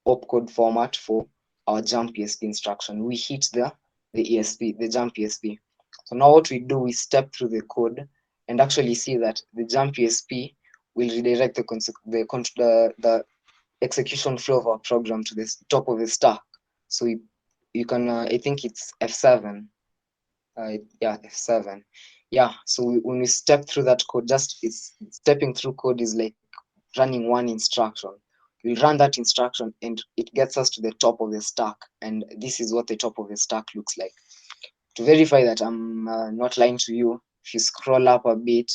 opcode format for our jump ESP instruction. We hit the ESP, the jump ESP. So now what we do, we step through the code and actually see that the jump ESP will redirect the execution flow of our program to the top of the stack. So you can, I think it's F7. Yeah, F7. Yeah, so when we step through that code, it's stepping through code is like running one instruction. We run that instruction and it gets us to the top of the stack. And this is what the top of the stack looks like. To verify that I'm not lying to you, if you scroll up a bit,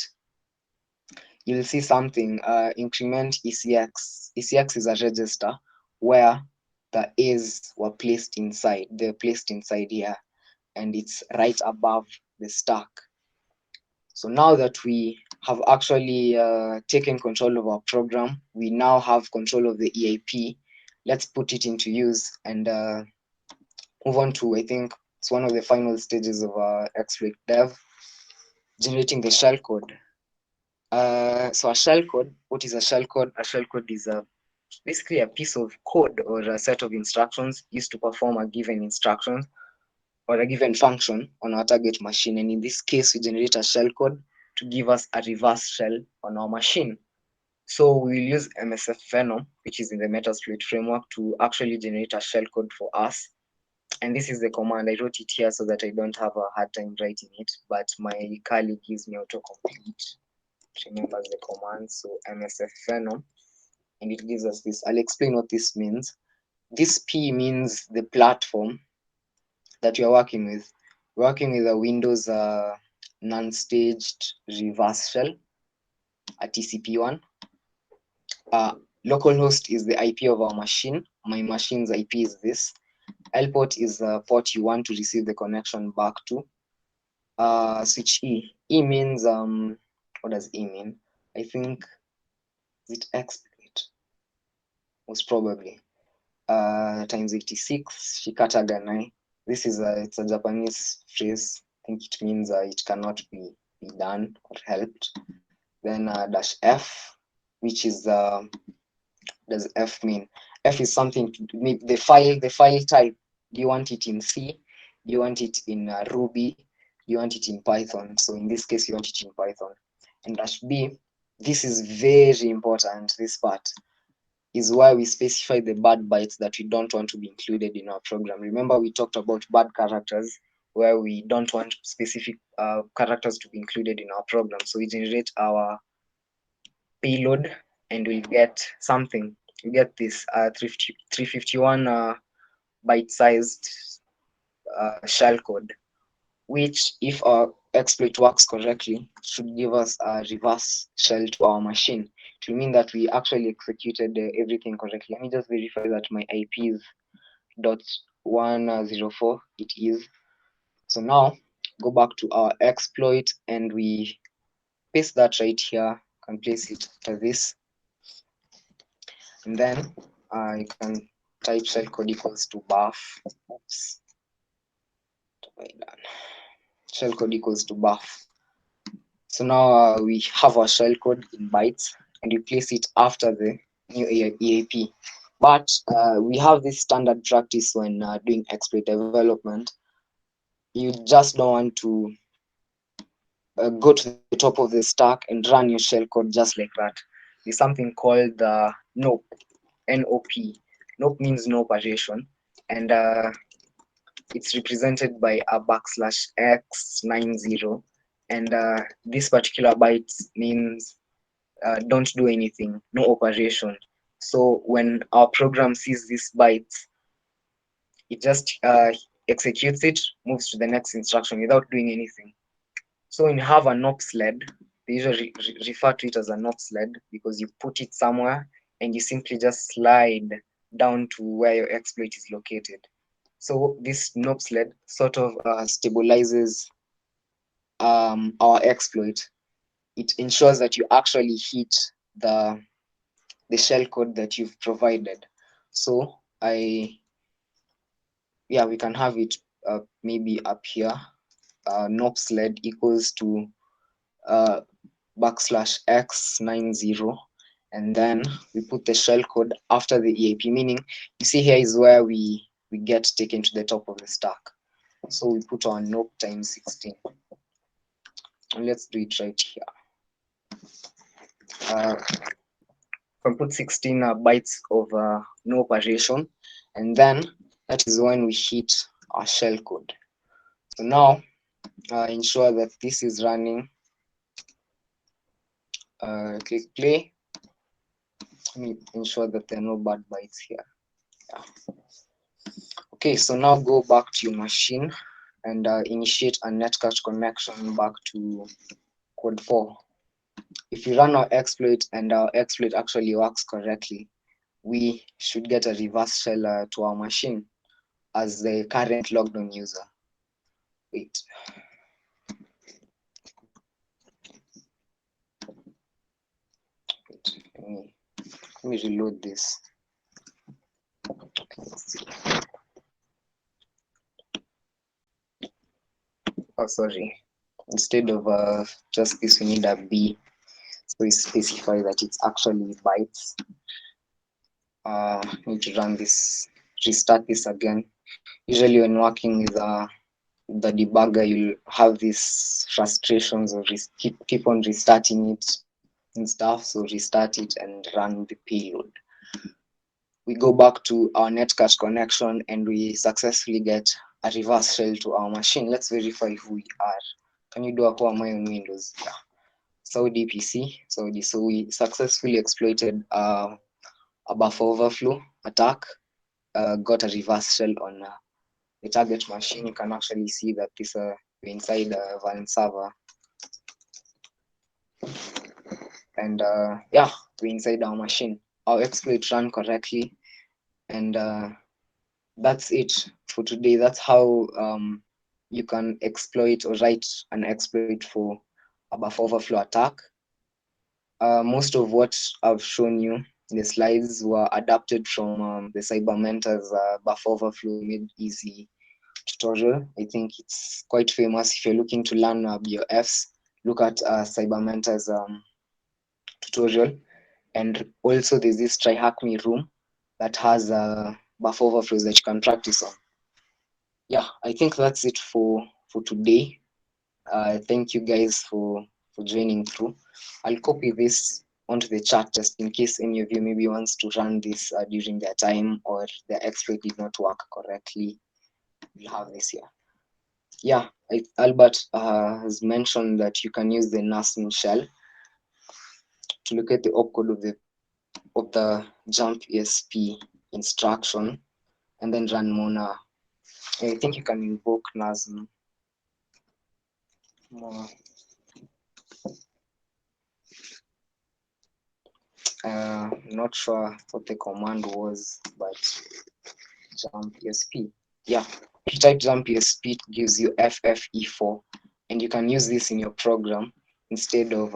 you'll see something, increment ECX. ECX is a register where the A's were placed inside. They're placed inside here, and it's right above the stack. So now that we have actually taken control of our program, we now have control of the EAP. Let's put it into use and move on to, I think it's one of the final stages of exploit dev, generating the shellcode. So a shellcode, what is a shellcode? A shellcode is basically a piece of code or a set of instructions used to perform a given instruction or a given function on our target machine. And in this case, we generate a shellcode to give us a reverse shell on our machine. So we'll use MSF Venom, which is in the Metasploit framework, to actually generate a shellcode for us. And this is the command. I wrote it here so that I don't have a hard time writing it, but my colleague gives me autocomplete. Remembers the command. So MSF Venom, and it gives us this. I'll explain what this means. This P means the platform that you're working with. We're working with a Windows non-staged reverse shell, a TCP1. Localhost is the IP of our machine. My machine's IP is this. Lport is the port you want to receive the connection back to. Switch E. E means, what does E mean? I think, is it exploit? Most probably. Times 86, Shikata Ganai. This is it's a Japanese phrase. I think it means it cannot be done or helped. Then dash F, which is does F mean? F is something the file type. Do you want it in C? Do you want it in Ruby? Do you want it in Python? So in this case, you want it in Python. And dash B, this is very important. This part is why we specify the bad bytes that we don't want to be included in our program. Remember, we talked about bad characters where we don't want specific characters to be included in our program. So we generate our payload and we'll get something. We get this 351 byte-sized shellcode, which, if our exploit works correctly, should give us a reverse shell to our machine. It will mean that we actually executed everything correctly. Let me just verify that my IP is .104. It is. So now go back to our exploit and we paste that right here. Can place it after this, and then you can type shellcode equals to buff. Oops. Shellcode equals to buff. So now we have our shellcode in bytes and we place it after the new EAP. But we have this standard practice when doing exploit development. You just don't want to go to the top of the stack and run your shellcode just like that. There's something called the NOP, N-O-P. NOP means no operation, and it's represented by a \x90, and this particular byte means don't do anything, no operation. So when our program sees this byte, it just executes it, moves to the next instruction without doing anything. So when you have a NOP sled, they usually refer to it as a NOP sled because you put it somewhere and you simply just slide down to where your exploit is located. So this NOP sled sort of stabilizes our exploit. It ensures that you actually hit the shellcode that you've provided. So we can have it maybe up here. NOP sled equals to \x90, and then we put the shellcode after the EAP, meaning you see here is where we get taken to the top of the stack. So we put on NOP times 16. And let's do it right here. put 16 bytes of no operation, and then that is when we hit our shell code. So now ensure that this is running. Click play. Let me ensure that there are no bad bytes here. Yeah. Okay, so now go back to your machine and initiate a netcache connection back to code 4. If you run our exploit and our exploit actually works correctly, we should get a reverse shell to our machine as the current logged on user. Wait. Let me reload this. Oh, sorry. Instead of just this, we need a B. So we specify that it's actually bytes. Need to run this, restart this again. Usually when working with the debugger, you'll have these frustrations of keep on restarting it and stuff. So restart it and run the payload. We go back to our netcache connection and we successfully get a reverse shell to our machine. Let's verify who we are. Can you do a who am I on Windows? Yeah. Saudi PC. Saudi. So we successfully exploited a buffer overflow attack. Got a reverse shell on the target machine. You can actually see that this we're inside a Van server. And yeah, we're inside our machine. Our exploit ran correctly. And that's it for today. That's how you can exploit or write an exploit for a buffer overflow attack. Most of what I've shown you in the slides were adapted from the Cybermentor's buffer overflow made easy tutorial. I think it's quite famous. If you're looking to learn BOFS, look at Cybermentor's tutorial. And also there's this Try Hack Me room that has buffer overflows that you can practice on. Yeah, I think that's it for today. Thank you guys for joining through. I'll copy this onto the chat just in case any of you maybe wants to run this during their time or the exploit did not work correctly. We'll have this here. Yeah, Albert has mentioned that you can use the NASM shell to look at the opcode of the jump ESP instruction and then run Mona. I think you can invoke NASM. Not sure what the command was, but jump ESP. Yeah, if you type jump ESP, it gives you FFE4, and you can use this in your program instead of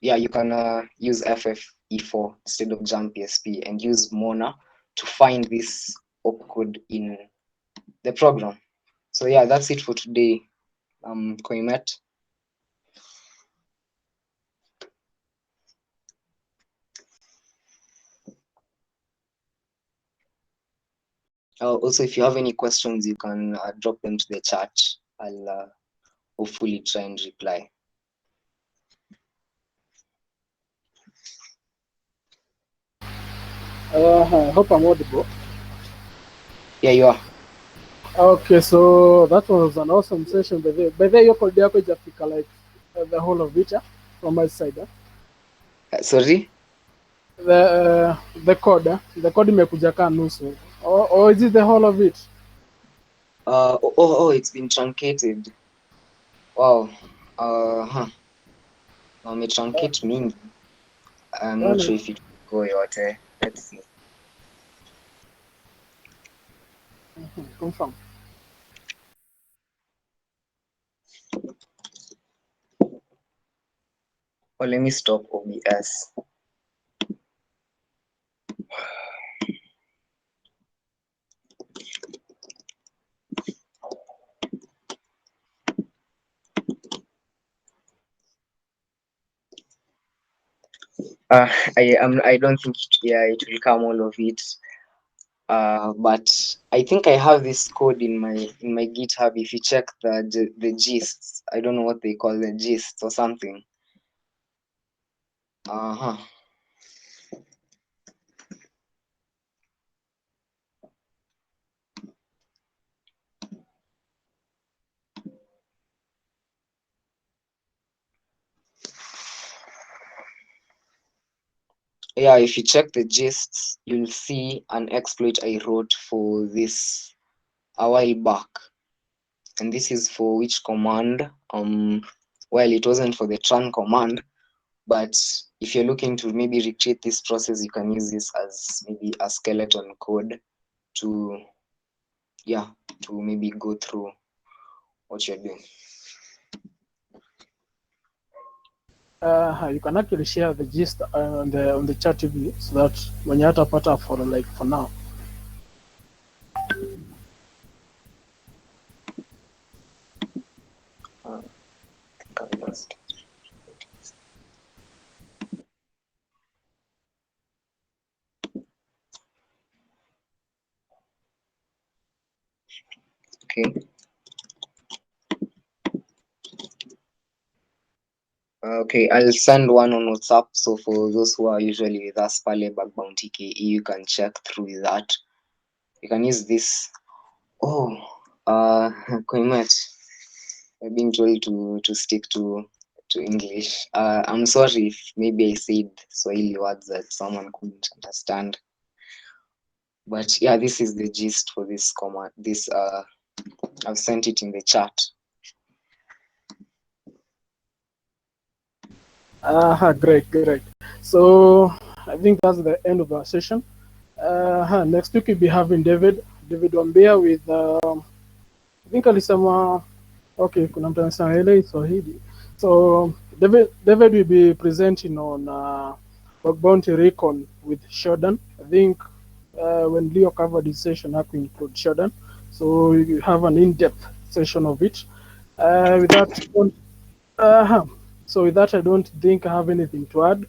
yeah, you can use FFE4 instead of jump ESP and use Mona to find this opcode in the program. So yeah, that's it for today. Koimet. Also, if you have any questions, you can drop them to the chat. I'll hopefully try and reply. I hope I'm audible. Yeah, you are. Okay, so that was an awesome session. By the way, your code yako ijafika like the whole of it from my side. Sorry? The code imekuja kaa nusu. Or is it the whole of it? Oh, it's been truncated. Wow. Truncate mingi. I'm not sure if it will go yote. Let's see. Confirm. Oh, let me stop OBS. I don't think it will come all of it. But I think I have this code in my GitHub. If you check the gists, I don't know what they call the gists or something. Yeah, if you check the gists, you'll see an exploit I wrote for this a while back. And this is for which command? Well, it wasn't for the tran command, but if you're looking to maybe recreate this process, you can use this as maybe a skeleton code to maybe go through what you're doing. You can actually share the gist on the chat TV so that when you have to put up for now. Okay. Okay, I'll send one on WhatsApp. So for those who are usually with us, Pale BugBounty KE, you can check through that. You can use this. Oh, quite much. I've been told to stick to English. I'm sorry if maybe I said Swahili words that someone couldn't understand. But yeah, this is the gist for this command. This I've sent it in the chat. Great. So I think that's the end of our session. Next week we'll be having David Wambia with I think alisema okay, kuna mtu anasema elewi Swahili. So David will be presenting on BugBounty Recon with Shodan. I think when Leo covered his session, I could include Shodan. So you have an in-depth session of it. With that, I don't think I have anything to add.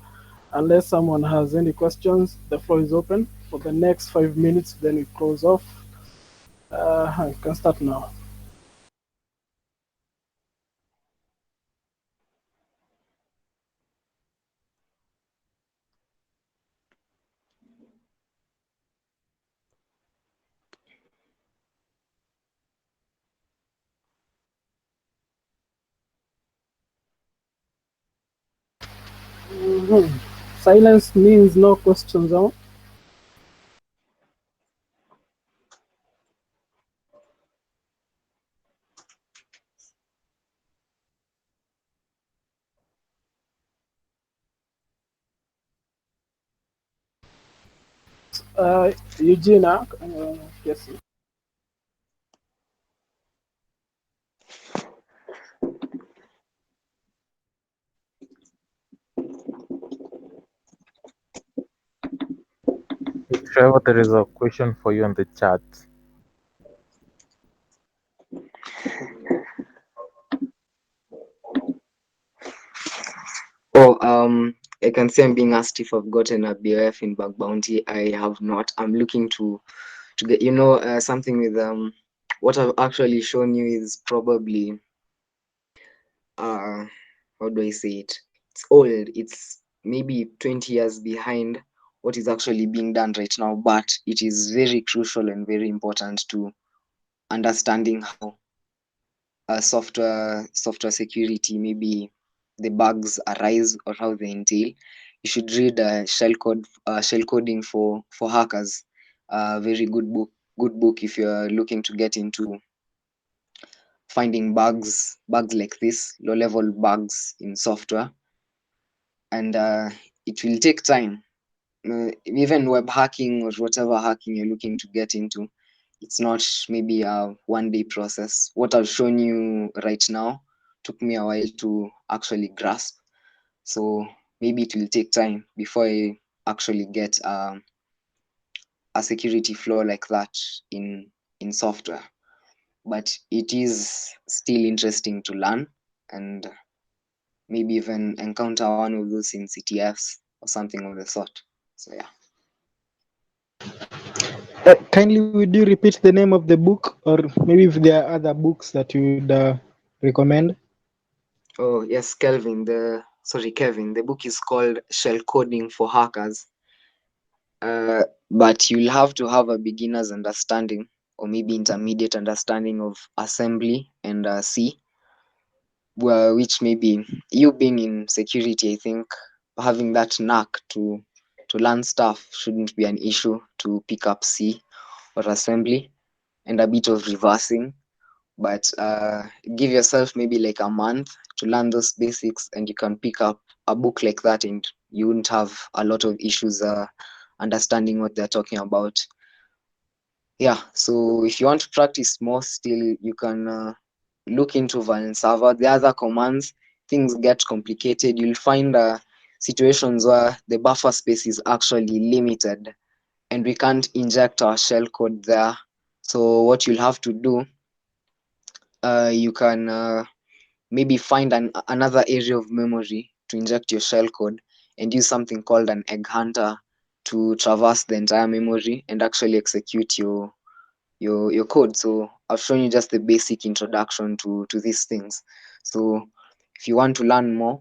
Unless someone has any questions, the floor is open for the next 5 minutes, then we close off. You can start now. Silence means no questions. Huh? Eugenia, yes. Trevor, there is a question for you on the chat. Oh, I can see I'm being asked if I've gotten a BOF in BugBounty. I have not. I'm looking to get something with what I've actually shown you is probably how do I say it? It's old. It's maybe 20 years behind what is actually being done right now, but it is very crucial and very important to understanding how software security, maybe the bugs arise or how they entail. You should read shell coding for hackers. Very good book if you're looking to get into finding bugs like this, low level bugs in software. And it will take time. Even web hacking or whatever hacking you're looking to get into, it's not maybe a one-day process. What I've shown you right now took me a while to actually grasp. So maybe it will take time before I actually get a security flaw like that in software. But it is still interesting to learn and maybe even encounter one of those in CTFs or something of the sort. So yeah. Kindly would you repeat the name of the book, or maybe if there are other books that you would recommend? Oh yes, Kevin. The book is called Shell Coding for Hackers. But you'll have to have a beginner's understanding or maybe intermediate understanding of assembly and C, which maybe you being in security, I think having that knack to learn stuff shouldn't be an issue to pick up C or assembly and a bit of reversing. But give yourself maybe like a month to learn those basics, and you can pick up a book like that, and you wouldn't have a lot of issues understanding what they're talking about. Yeah, so if you want to practice more still, you can look into Valensava. The other commands, things get complicated. You'll find situations where the buffer space is actually limited and we can't inject our shell code there. So what you'll have to do, you can maybe find another area of memory to inject your shell code and use something called an egg hunter to traverse the entire memory and actually execute your code. So I've shown you just the basic introduction to these things. So if you want to learn more,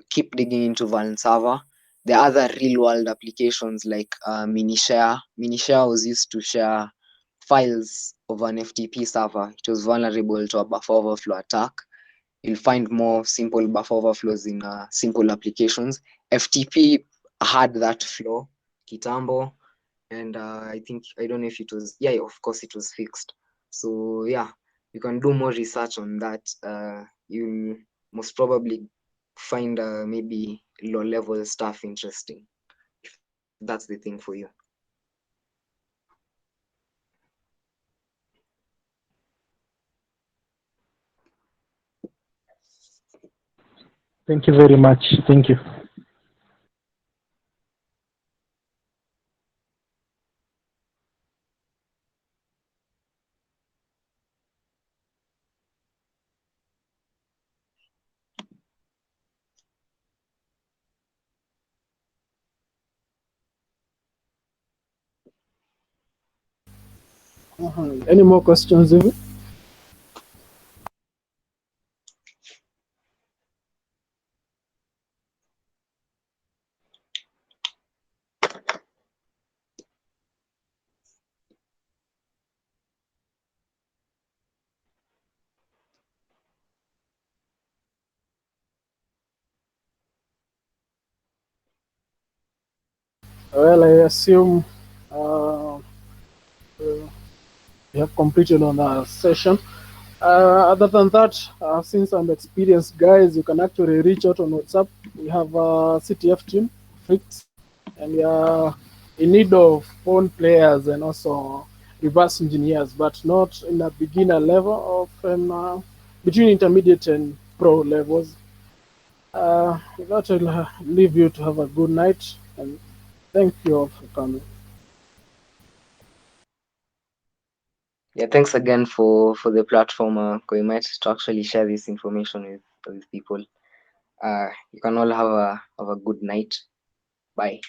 keep digging into Valensava. There are other real world applications like Minishare. Minishare was used to share files of an FTP server. It was vulnerable to a buffer overflow attack. You'll find more simple buffer overflows in simple applications. FTP had that flaw, Kitambo, and I think, I don't know if it was, yeah, of course it was fixed. So yeah, you can do more research on that. You'll most probably find maybe low level stuff interesting, if that's the thing for you. Thank you very much. Thank you. Any more questions, David? Well, I assume we have completed on our session. Other than that, since I'm experienced guys, you can actually reach out on WhatsApp. We have a CTF team, Fritz, and we are in need of phone players and also reverse engineers, but not in a beginner level, of between intermediate and pro levels. With that, I'll leave you to have a good night, and thank you all for coming. Yeah, thanks again for the platform, Koimet, to actually share this information with people. You can all have a good night. Bye.